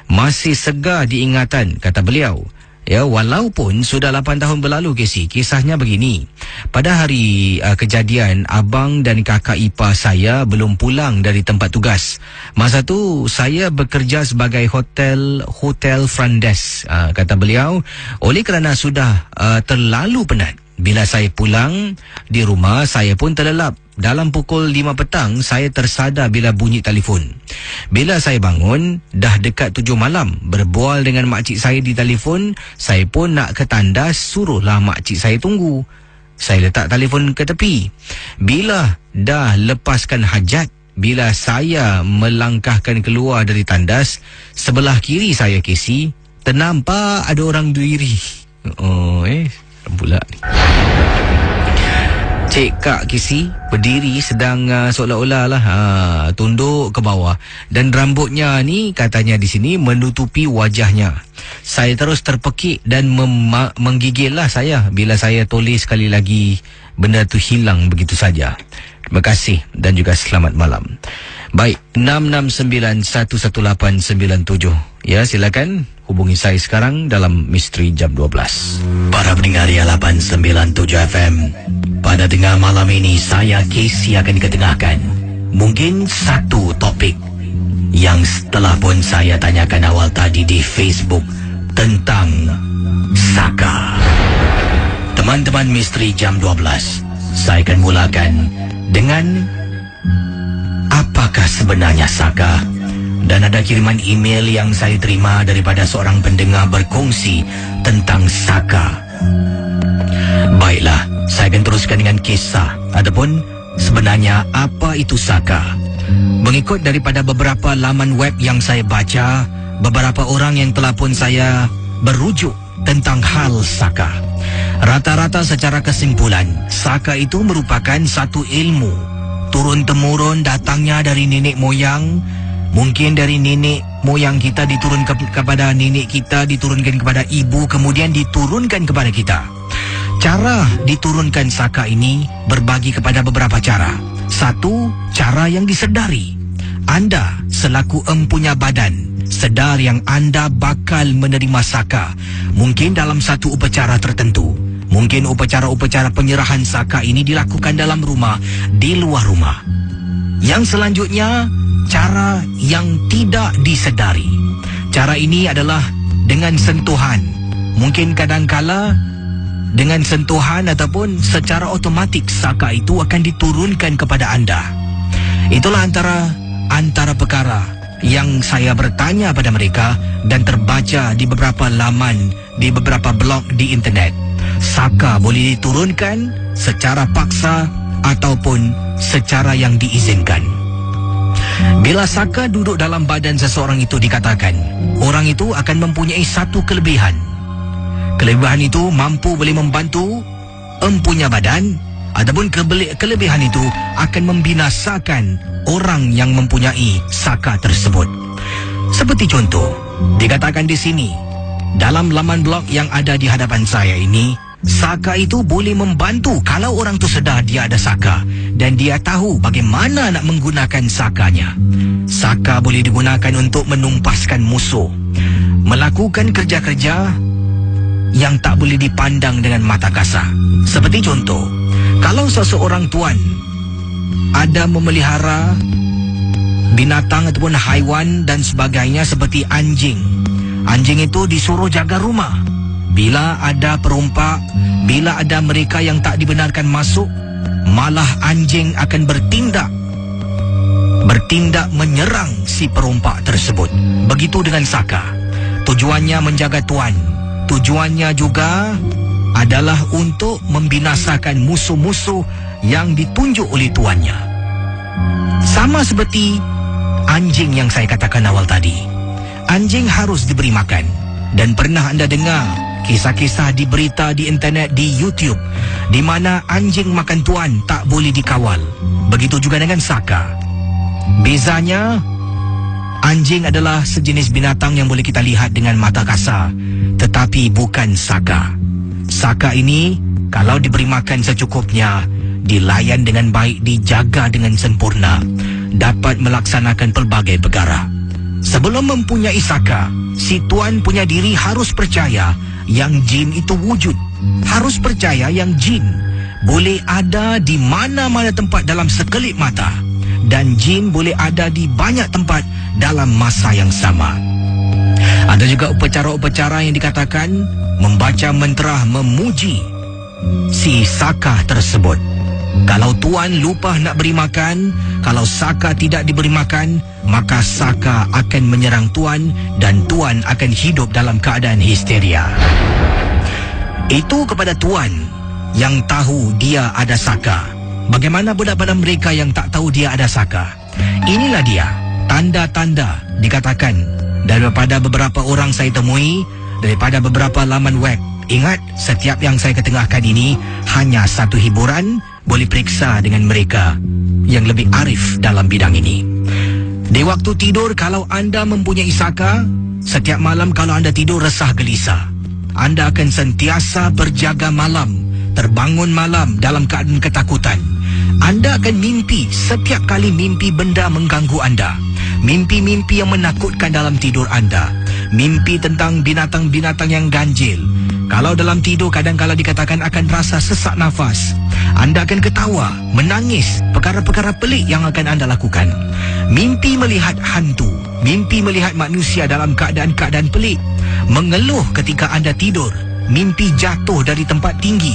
Masih segar diingatan, kata beliau. Ya, walaupun sudah 8 tahun berlalu Casey. Kisahnya begini. Pada hari kejadian, abang dan kakak ipar saya belum pulang dari tempat tugas. Masa tu saya bekerja sebagai hotel front desk, kata beliau. Oleh kerana sudah terlalu penat, bila saya pulang di rumah, saya pun terlelap. Dalam pukul 5 petang, saya tersadar bila bunyi telefon. Bila saya bangun, dah dekat 7 malam. Berbual dengan makcik saya di telefon, saya pun nak ke tandas, suruhlah makcik saya tunggu. Saya letak telefon ke tepi. Bila dah lepaskan hajat, bila saya melangkahkan keluar dari tandas, sebelah kiri saya Casey, ternampak ada orang diri. Pula ni. Cik Kak Casey berdiri sedang seolah-olah lah tunduk ke bawah, dan rambutnya ni katanya di sini menutupi wajahnya. Saya terus terpekik dan menggigil lah saya bila saya tulis sekali lagi benda tu hilang begitu saja. Terima kasih dan juga selamat malam. Baik, 669-11897. Ya, silakan hubungi saya sekarang dalam Misteri Jam 12. Para pendengar Ria 897 FM, pada tengah malam ini saya Casey akan ketengahkan mungkin satu topik yang setelah pun saya tanyakan awal tadi di Facebook tentang Saka. Teman-teman Misteri Jam 12, saya akan mulakan dengan apakah sebenarnya Saka? Dan ada kiriman email yang saya terima daripada seorang pendengar berkongsi tentang Saka. Baiklah, saya akan teruskan dengan kisah ataupun sebenarnya apa itu Saka. Mengikut daripada beberapa laman web yang saya baca, beberapa orang yang telah pun saya berujuk tentang hal Saka. Rata-rata secara kesimpulan, Saka itu merupakan satu ilmu turun-temurun, datangnya dari nenek moyang. Mungkin dari nenek moyang kita diturunkan kepada nenek kita, diturunkan kepada ibu, kemudian diturunkan kepada kita. Cara diturunkan Saka ini berbagi kepada beberapa cara. Satu, cara yang disedari. Anda selaku empunya badan sedar yang anda bakal menerima Saka. Mungkin dalam satu upacara tertentu. Mungkin upacara-upacara penyerahan Saka ini dilakukan dalam rumah, di luar rumah. Yang selanjutnya, cara yang tidak disedari. Cara ini adalah dengan sentuhan. Mungkin kadangkala dengan sentuhan ataupun secara otomatik Saka itu akan diturunkan kepada anda. Itulah antara perkara yang saya bertanya pada mereka dan terbaca di beberapa laman, di beberapa blog di internet. Saka boleh diturunkan secara paksa ataupun secara yang diizinkan. Bila Saka duduk dalam badan seseorang itu, dikatakan orang itu akan mempunyai satu kelebihan. Kelebihan itu mampu boleh membantu empunya badan, ataupun kelebihan itu akan membinasakan orang yang mempunyai Saka tersebut. Seperti contoh, dikatakan di sini dalam laman blog yang ada di hadapan saya ini, Saka itu boleh membantu kalau orang tu sedar dia ada Saka dan dia tahu bagaimana nak menggunakan Sakanya. Saka boleh digunakan untuk menumpaskan musuh, melakukan kerja-kerja yang tak boleh dipandang dengan mata kasar. Seperti contoh, Kalau seseorang tuan ada memelihara binatang ataupun haiwan dan sebagainya seperti anjing, anjing itu disuruh jaga rumah. Bila ada perompak, bila ada mereka yang tak dibenarkan masuk, malah anjing akan bertindak menyerang si perompak tersebut. Begitu dengan Saka. Tujuannya menjaga tuan. Tujuannya juga adalah untuk membinasakan musuh-musuh yang ditunjuk oleh tuannya. Sama seperti anjing yang saya katakan awal tadi. Anjing harus diberi makan. Dan pernah anda dengar kisah-kisah di berita, di internet, di YouTube, di mana anjing makan tuan tak boleh dikawal. Begitu juga dengan Saka. Bezanya, anjing adalah sejenis binatang yang boleh kita lihat dengan mata kasar, tetapi bukan Saka. Saka ini, kalau diberi makan secukupnya, dilayan dengan baik, dijaga dengan sempurna, dapat melaksanakan pelbagai perkara. Sebelum mempunyai Saka, si tuan punya diri harus percaya yang jin itu wujud. Harus percaya yang jin boleh ada di mana-mana tempat dalam sekelip mata. Dan jin boleh ada di banyak tempat dalam masa yang sama. Ada juga upacara-upacara yang dikatakan membaca mantra memuji si Saka tersebut. Kalau tuan lupa nak beri makan, kalau Saka tidak diberi makan, maka Saka akan menyerang tuan dan tuan akan hidup dalam keadaan histeria. Itu kepada tuan yang tahu dia ada Saka. Bagaimana pula pada mereka yang tak tahu dia ada Saka? Inilah dia tanda-tanda dikatakan daripada beberapa orang saya temui, daripada beberapa laman web. Ingat, setiap yang saya ketengahkan ini hanya satu hiburan. Boleh periksa dengan mereka yang lebih arif dalam bidang ini. Di waktu tidur, kalau anda mempunyai Saka, setiap malam kalau anda tidur resah gelisah, anda akan sentiasa berjaga malam, terbangun malam dalam keadaan ketakutan. Anda akan mimpi, setiap kali mimpi benda mengganggu anda. Mimpi-mimpi yang menakutkan dalam tidur anda. Mimpi tentang binatang-binatang yang ganjil. Kalau dalam tidur kadang-kala dikatakan akan rasa sesak nafas. Anda akan ketawa, menangis, perkara-perkara pelik yang akan anda lakukan. Mimpi melihat hantu, mimpi melihat manusia dalam keadaan-keadaan pelik. Mengeluh ketika anda tidur, mimpi jatuh dari tempat tinggi,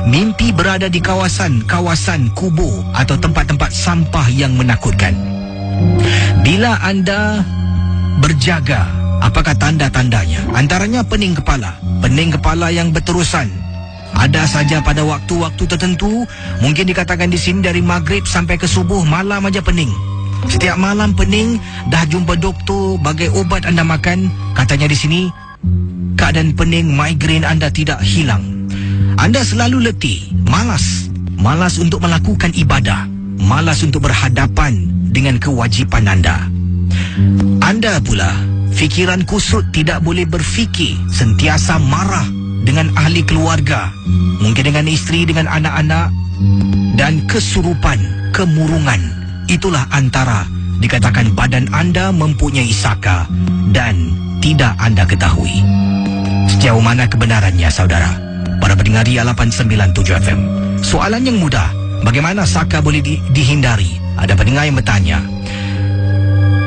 mimpi berada di kawasan kubur atau tempat-tempat sampah yang menakutkan. Bila anda berjaga, apakah tanda-tandanya? Antaranya pening kepala yang berterusan. Ada saja pada waktu-waktu tertentu, mungkin dikatakan di sini dari maghrib sampai ke subuh, malam aja pening. Setiap malam pening, dah jumpa doktor, bagai obat anda makan, katanya di sini keadaan pening migrain anda tidak hilang. Anda selalu letih, malas untuk melakukan ibadah, malas untuk berhadapan dengan kewajipan anda. Anda pula, fikiran kusut, tidak boleh berfikir, sentiasa marah dengan ahli keluarga, mungkin dengan isteri, dengan anak-anak, dan kesurupan, kemurungan. Itulah antara dikatakan badan anda mempunyai Saka dan tidak anda ketahui. Sejauh mana kebenarannya, saudara? Para pendengar Ria 897 FM. Soalan yang mudah, bagaimana Saka boleh dihindari? Ada pendengar yang bertanya.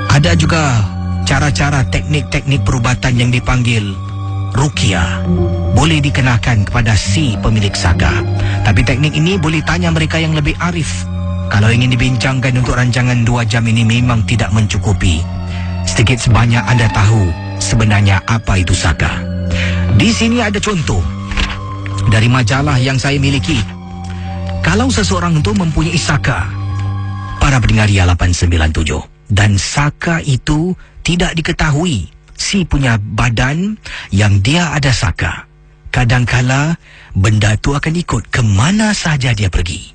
Ada juga cara-cara teknik-teknik perubatan yang dipanggil Ruqyah, boleh dikenakan kepada si pemilik Saka. Tapi teknik ini boleh tanya mereka yang lebih arif. Kalau ingin dibincangkan untuk rancangan 2 jam ini memang tidak mencukupi. Sedikit sebanyak anda tahu sebenarnya apa itu Saka. Di sini ada contoh dari majalah yang saya miliki. Kalau seseorang itu mempunyai Saka, para pendengar Ria 897, dan Saka itu tidak diketahui si punya badan yang dia ada Saka, kadangkala benda itu akan ikut ke mana saja dia pergi.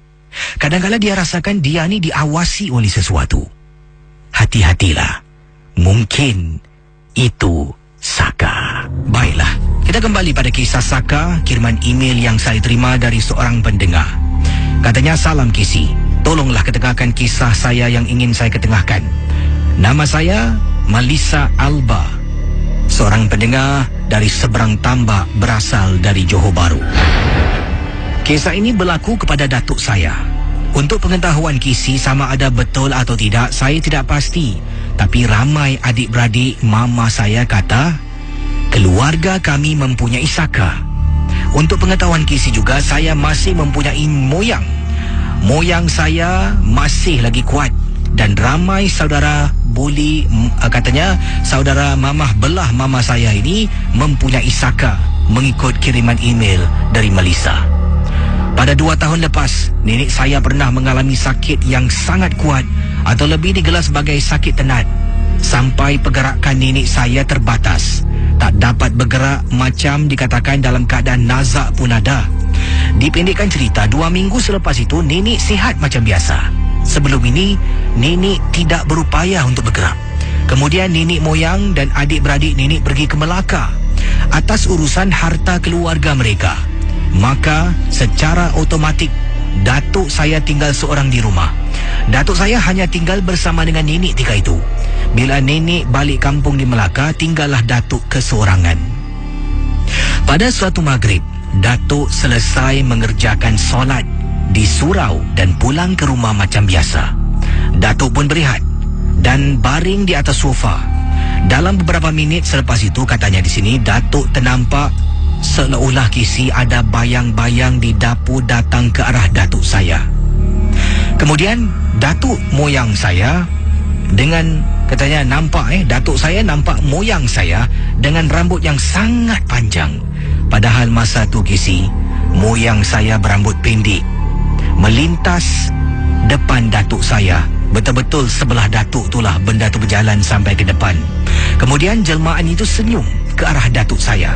Kadangkala dia rasakan dia ni diawasi oleh sesuatu. Hati-hatilah, mungkin itu Saka. Baiklah, kita kembali pada kisah Saka, kiriman email yang saya terima dari seorang pendengar. Katanya, salam Kisi, tolonglah ketengahkan kisah saya yang ingin saya ketengahkan. Nama saya Malisa Alba, seorang pendengar dari seberang tambak, berasal dari Johor Bahru. Kisah ini berlaku kepada datuk saya. Untuk pengetahuan kisi sama ada betul atau tidak, saya tidak pasti. Tapi ramai adik-beradik mama saya kata, keluarga kami mempunyai saka. Untuk pengetahuan kisi juga, saya masih mempunyai moyang. Moyang saya masih lagi kuat. Dan ramai saudara katanya saudara mamah belah mama saya ini mempunyai saka mengikut kiriman email dari Melissa. Pada 2 tahun lepas, nenek saya pernah mengalami sakit yang sangat kuat atau lebih digelar sebagai sakit tenat. Sampai pergerakan nenek saya terbatas. Tak dapat bergerak, macam dikatakan dalam keadaan nazak pun ada. Dipendekkan cerita, 2 minggu selepas itu nenek sihat macam biasa. Sebelum ini, nenek tidak berupaya untuk bergerak. Kemudian nenek moyang dan adik-beradik nenek pergi ke Melaka atas urusan harta keluarga mereka. Maka secara otomatik datuk saya tinggal seorang di rumah. Datuk saya hanya tinggal bersama dengan nenek ketika itu. Bila nenek balik kampung di Melaka, tinggallah datuk keseorangan. Pada suatu maghrib, datuk selesai mengerjakan solat di surau dan pulang ke rumah macam biasa. Datuk pun berehat dan baring di atas sofa. Dalam beberapa minit selepas itu, katanya di sini, datuk ternampak seolah-olah kisi ada bayang-bayang di dapur datang ke arah datuk saya. Kemudian datuk moyang saya dengan katanya datuk saya nampak moyang saya dengan rambut yang sangat panjang. Padahal masa tu kisi, moyang saya berambut pendek melintas depan datuk saya. Betul-betul sebelah datuk itulah benda tu berjalan sampai ke depan. Kemudian jelmaan itu senyum ke arah datuk saya.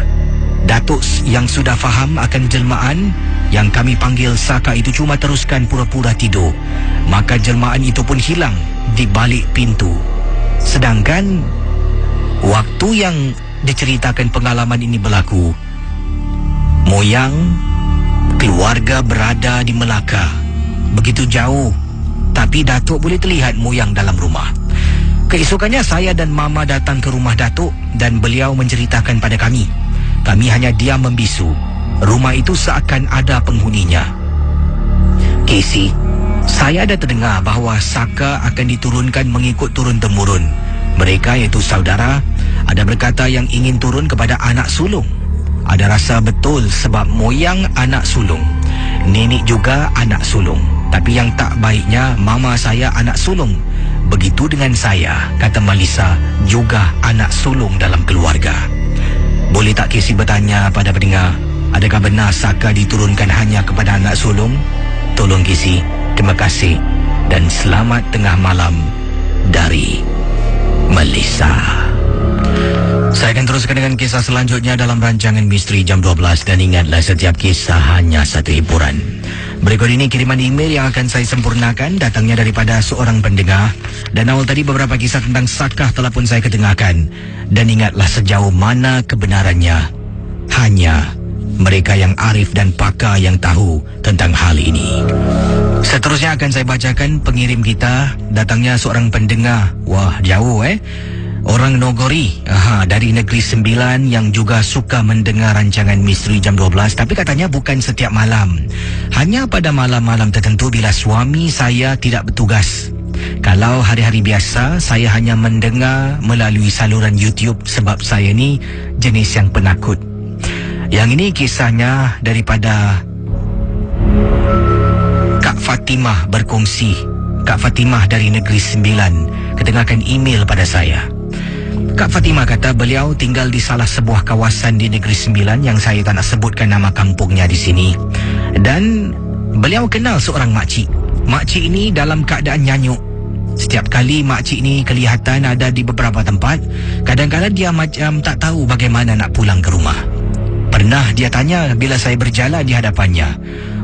Datuk yang sudah faham akan jelmaan yang kami panggil saka itu cuma teruskan pura-pura tidur. Maka jelmaan itu pun hilang di balik pintu. Sedangkan waktu yang diceritakan pengalaman ini berlaku, moyang keluarga berada di Melaka, begitu jauh, tapi datuk boleh terlihat moyang dalam rumah. Keesokannya saya dan mama datang ke rumah datuk dan beliau menceritakan pada kami. Kami hanya diam membisu. Rumah itu seakan ada penghuninya. Casey, saya ada terdengar bahawa saka akan diturunkan mengikut turun-temurun. Mereka iaitu saudara ada berkata yang ingin turun kepada anak sulung. Ada rasa betul sebab moyang anak sulung, nenek juga anak sulung. Tapi yang tak baiknya, mama saya anak sulung. Begitu dengan saya, kata Melissa, juga anak sulung dalam keluarga. Boleh tak Casey bertanya pada pendengar, adakah benar saka diturunkan hanya kepada anak sulung? Tolong Casey, terima kasih dan selamat tengah malam dari Melissa. Saya akan teruskan dengan kisah selanjutnya dalam rancangan Misteri Jam 12. Dan ingatlah, setiap kisah hanya satu hiburan. Berikut ini kiriman email yang akan saya sempurnakan, datangnya daripada seorang pendengar. Dan awal tadi beberapa kisah tentang sakah telah pun saya kedengarkan. Dan ingatlah, sejauh mana kebenarannya, hanya mereka yang arif dan pakar yang tahu tentang hal ini. Seterusnya akan saya bacakan pengirim kita, datangnya seorang pendengar. Wah, jauh orang Nogori, dari Negeri Sembilan, yang juga suka mendengar rancangan Misteri Jam 12. Tapi katanya bukan setiap malam, hanya pada malam-malam tertentu bila suami saya tidak bertugas. Kalau hari-hari biasa, saya hanya mendengar melalui saluran YouTube sebab saya ni jenis yang penakut. Yang ini kisahnya daripada Kak Fatimah berkongsi. Kak Fatimah dari Negeri Sembilan kedengarkan email pada saya. Kak Fatimah kata beliau tinggal di salah sebuah kawasan di Negeri Sembilan yang saya tak nak sebutkan nama kampungnya di sini. Dan beliau kenal seorang makcik. Makcik ini dalam keadaan nyanyuk. Setiap kali makcik ini kelihatan ada di beberapa tempat, kadang-kadang dia macam tak tahu bagaimana nak pulang ke rumah. Pernah dia tanya bila saya berjalan di hadapannya.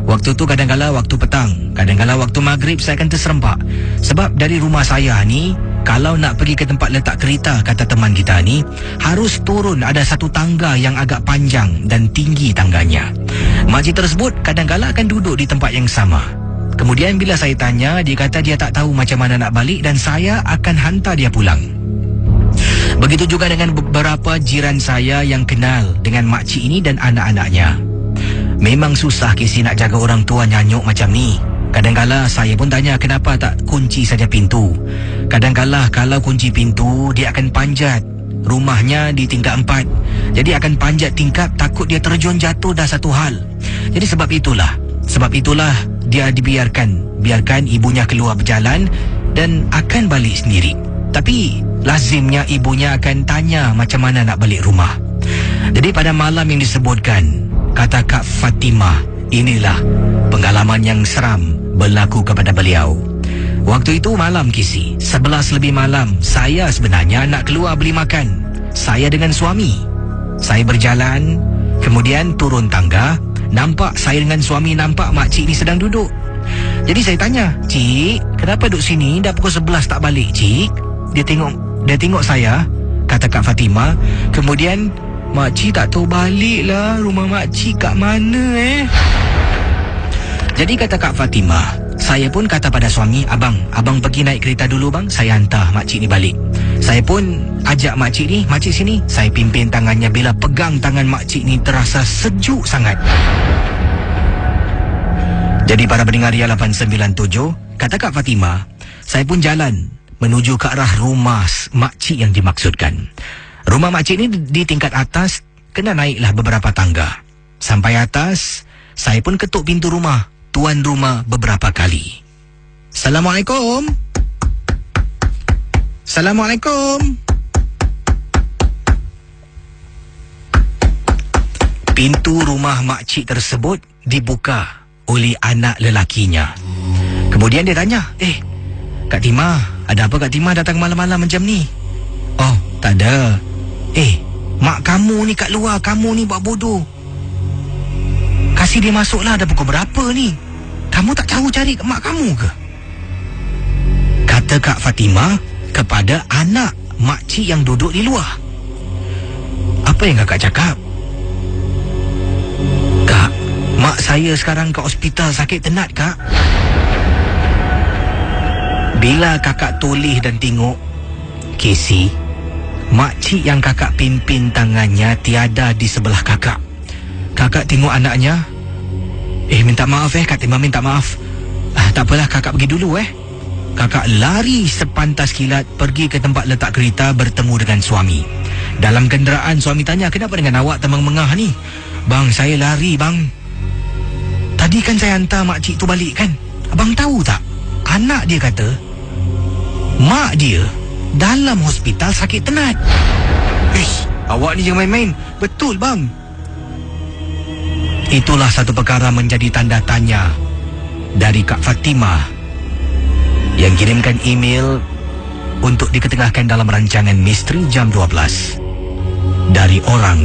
Waktu tu kadang-kadang waktu petang, kadang-kadang waktu maghrib saya akan terserempak. Sebab dari rumah saya ni, kalau nak pergi ke tempat letak kereta, kata teman kita ni, harus turun ada satu tangga yang agak panjang dan tinggi tangganya. Makcik tersebut kadang-kadang akan duduk di tempat yang sama. Kemudian bila saya tanya, dia kata dia tak tahu macam mana nak balik dan saya akan hantar dia pulang. Begitu juga dengan beberapa jiran saya yang kenal dengan makcik ini dan anak-anaknya. Memang susah Casey nak jaga orang tua nyanyuk macam ni. Kadang-kala saya pun tanya kenapa tak kunci saja pintu. Kadang-kala kalau kunci pintu, dia akan panjat. Rumahnya di tingkat 4. Jadi akan panjat tingkap, takut dia terjun jatuh dah satu hal. Jadi sebab itulah dia biarkan ibunya keluar berjalan dan akan balik sendiri. Tapi lazimnya ibunya akan tanya macam mana nak balik rumah. Jadi pada malam yang disebutkan, kata Kak Fatimah, inilah pengalaman yang seram berlaku kepada beliau. Waktu itu malam Casey, 11 lebih malam, saya sebenarnya nak keluar beli makan. Saya dengan suami. Saya berjalan, kemudian turun tangga, nampak saya dengan suami nampak makcik ni sedang duduk. Jadi saya tanya, "Cik, kenapa duduk sini? Dah pukul 11 tak balik, Cik?" Dia tengok saya, kata Kak Fatimah. Kemudian, "Makcik tak tahu balik lah, rumah makcik kat mana Jadi kata Kak Fatimah, saya pun kata pada suami, Abang pergi naik kereta dulu bang, saya hantar makcik ni balik." Saya pun ajak makcik sini. Saya pimpin tangannya. Bila pegang tangan makcik ni, terasa sejuk sangat. Jadi para pendengar Ria 897, kata Kak Fatimah, saya pun jalan menuju ke arah rumah makcik yang dimaksudkan. Rumah makcik ni di tingkat atas, kena naiklah beberapa tangga. Sampai atas, saya pun ketuk pintu rumah tuan rumah beberapa kali. "Assalamualaikum. Assalamualaikum." Pintu rumah makcik tersebut dibuka oleh anak lelakinya. Kemudian dia tanya, Kak Timah, ada apa Kak Timah datang malam-malam macam ni?" "Oh, tak ada. Mak kamu ni kat luar, kamu ni buat bodoh. Kasih dia masuklah, dah pukul berapa ni? Kamu tak tahu cari mak kamu ke?" Kata Kak Fatimah kepada anak makcik yang duduk di luar. "Apa yang kakak cakap?" "Kak, mak saya sekarang ke hospital sakit tenat, Kak." Bila kakak toleh dan tengok, Casey, makcik yang kakak pimpin tangannya tiada di sebelah kakak. Kakak tengok anaknya. Minta maaf Kak Timah, minta maaf. Tak apalah, kakak pergi dulu Kakak lari sepantas kilat pergi ke tempat letak kereta bertemu dengan suami. Dalam kenderaan, suami tanya, "Kenapa dengan awak temang-mengah ni?" "Bang, saya lari bang. Tadi kan saya hantar makcik tu balik kan. Abang tahu tak? Anak dia kata mak dia dalam hospital sakit tenat." "Awak ni jangan main-main." "Betul bang." Itulah satu perkara menjadi tanda tanya dari Kak Fatimah yang kirimkan email untuk diketengahkan dalam rancangan Misteri Jam 12 dari orang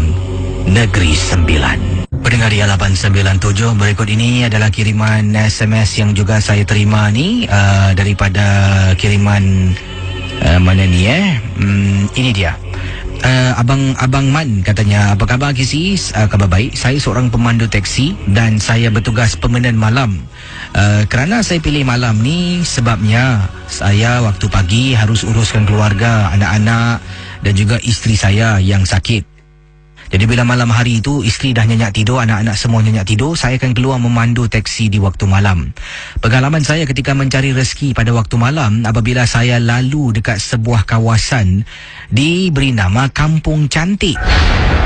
Negeri Sembilan. Pendengar Ria 897, berikut ini adalah kiriman SMS yang juga saya terima ni daripada kiriman mana ni ini dia. Abang Man katanya, "Apa khabar Casey?" "Khabar baik. Saya seorang pemandu teksi dan saya bertugas permanent malam. Kerana saya pilih malam ni sebabnya saya waktu pagi harus uruskan keluarga, anak-anak dan juga isteri saya yang sakit. Jadi bila malam hari itu isteri dah nyenyak tidur, anak-anak semua nyenyak tidur, saya akan keluar memandu teksi di waktu malam. Pengalaman saya ketika mencari rezeki pada waktu malam apabila saya lalu dekat sebuah kawasan diberi nama Kampung Cantik.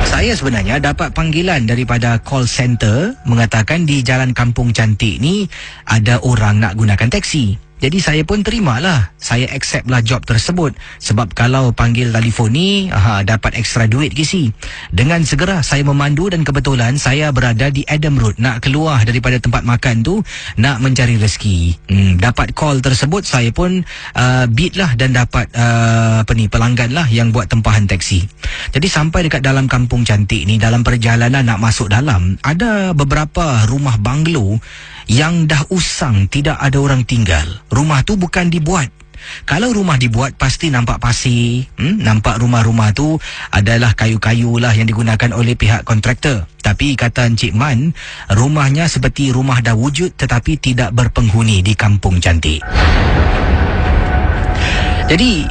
Saya sebenarnya dapat panggilan daripada call center mengatakan di Jalan Kampung Cantik ni ada orang nak gunakan teksi. Jadi saya pun terimalah. Saya accept lah job tersebut. Sebab kalau panggil telefon ni, dapat ekstra duit Casey. Dengan segera saya memandu dan kebetulan saya berada di Adam Road. Nak keluar daripada tempat makan tu, nak mencari rezeki. Dapat call tersebut, saya pun beat lah dan dapat pelanggan lah yang buat tempahan teksi. Jadi sampai dekat dalam Kampung Cantik ni, dalam perjalanan nak masuk dalam, ada beberapa rumah banglo yang dah usang, tidak ada orang tinggal. Rumah tu bukan dibuat. Kalau rumah dibuat pasti nampak pasir, nampak rumah-rumah tu adalah kayu-kayu lah yang digunakan oleh pihak kontraktor. Tapi kata Encik Man, rumahnya seperti rumah dah wujud tetapi tidak berpenghuni di Kampung Cantik. Jadi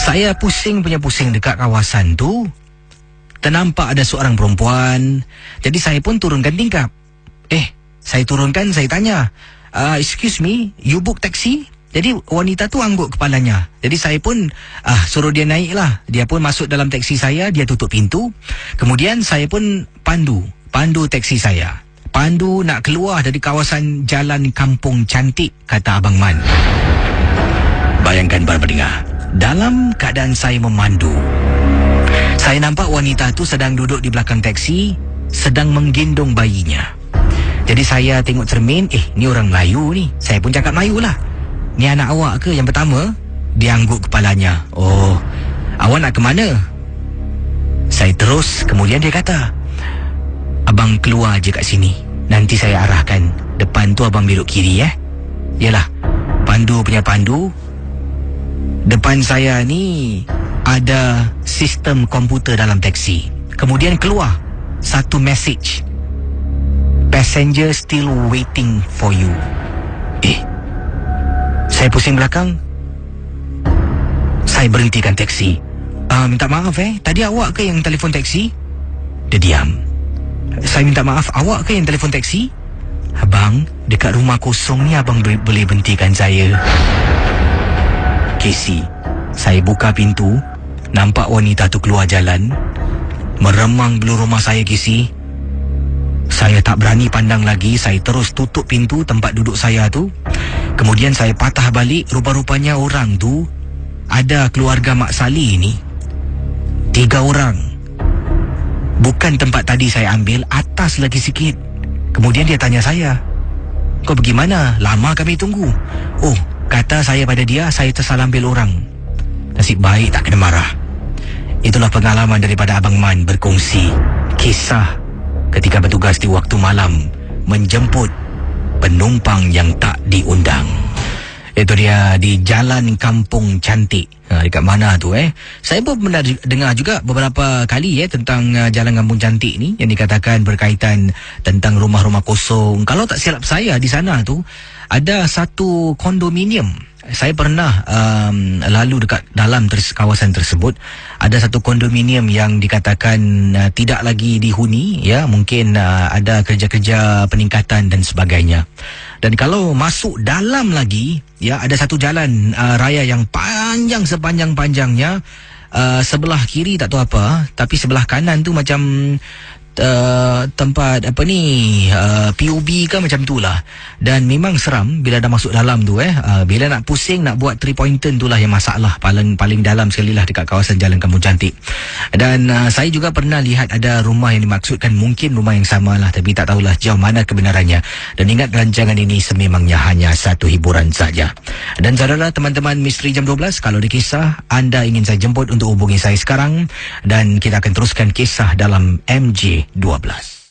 saya pusing dekat kawasan tu. Ternampak ada seorang perempuan. Jadi saya pun turunkan tingkap. Saya turunkan, saya tanya, excuse me, you book taxi? Jadi wanita tu angguk kepalanya. Jadi saya pun suruh dia naik lah. Dia pun masuk dalam taksi saya, dia tutup pintu. Kemudian saya pun pandu taksi saya. Pandu nak keluar dari kawasan Jalan Kampung Cantik, kata Abang Man. Bayangkan para pendengar, dalam keadaan saya memandu, saya nampak wanita tu sedang duduk di belakang taksi, sedang menggendong bayinya. Jadi saya tengok cermin, ni orang Melayu ni. Saya pun cakap Melayu lah. Ni anak awak ke? Yang pertama, dia angguk kepalanya. Oh, awak nak ke mana? Saya terus, kemudian dia kata, abang keluar je kat sini, nanti saya arahkan. Depan tu abang belok kiri Yalah, pandu punya pandu. Depan saya ni ada sistem komputer dalam taksi. Kemudian keluar satu message, passenger still waiting for you. Saya pusing belakang. Saya berhentikan taksi. Minta maaf tadi awak ke yang telefon taksi? Dia diam. Saya minta maaf, awak ke yang telefon taksi? Abang, dekat rumah kosong ni abang boleh berhentikan saya. Casey, saya buka pintu, nampak wanita tu keluar jalan, meremang belur rumah saya, Casey. Saya tak berani pandang lagi. Saya terus tutup pintu tempat duduk saya tu. Kemudian saya patah balik. Rupa-rupanya orang tu ada keluarga Mak Salih ni, 3 orang. Bukan tempat tadi saya ambil, atas lagi sikit. Kemudian dia tanya saya, kau pergi mana? Lama kami tunggu. Oh, kata saya pada dia, saya tersalah ambil orang. Nasib baik tak kena marah. Itulah pengalaman daripada Abang Man berkongsi kisah ketika bertugas di waktu malam menjemput penumpang yang tak diundang. Itu dia di Jalan Kampung Cantik. Dekat mana tu Saya pun pernah dengar juga beberapa kali tentang Jalan Kampung Cantik ni, yang dikatakan berkaitan tentang rumah-rumah kosong. Kalau tak silap saya, di sana tu ada satu kondominium. Saya pernah lalu dekat dalam kawasan tersebut. Ada satu kondominium yang dikatakan tidak lagi dihuni, mungkin ada kerja-kerja peningkatan dan sebagainya. Dan kalau masuk dalam lagi, ada satu jalan raya yang panjang sepanjang-panjangnya. Sebelah kiri tak tahu apa, tapi sebelah kanan tu macam tempat PUB ke macam tu lah. Dan memang seram bila dah masuk dalam tu bila nak pusing nak buat 3-pointer tu lah yang masalah. Paling dalam sekali lah dekat kawasan Jalan Kampung Cantik. Dan saya juga pernah lihat ada rumah yang dimaksudkan, mungkin rumah yang sama lah, tapi tak tahulah jauh mana kebenarannya. Dan ingat, rancangan ini sememangnya hanya satu hiburan saja. Dan saudara, teman-teman Misteri Jam 12, kalau ada kisah anda ingin saya jemput, untuk hubungi saya sekarang dan kita akan teruskan kisah dalam MJ12.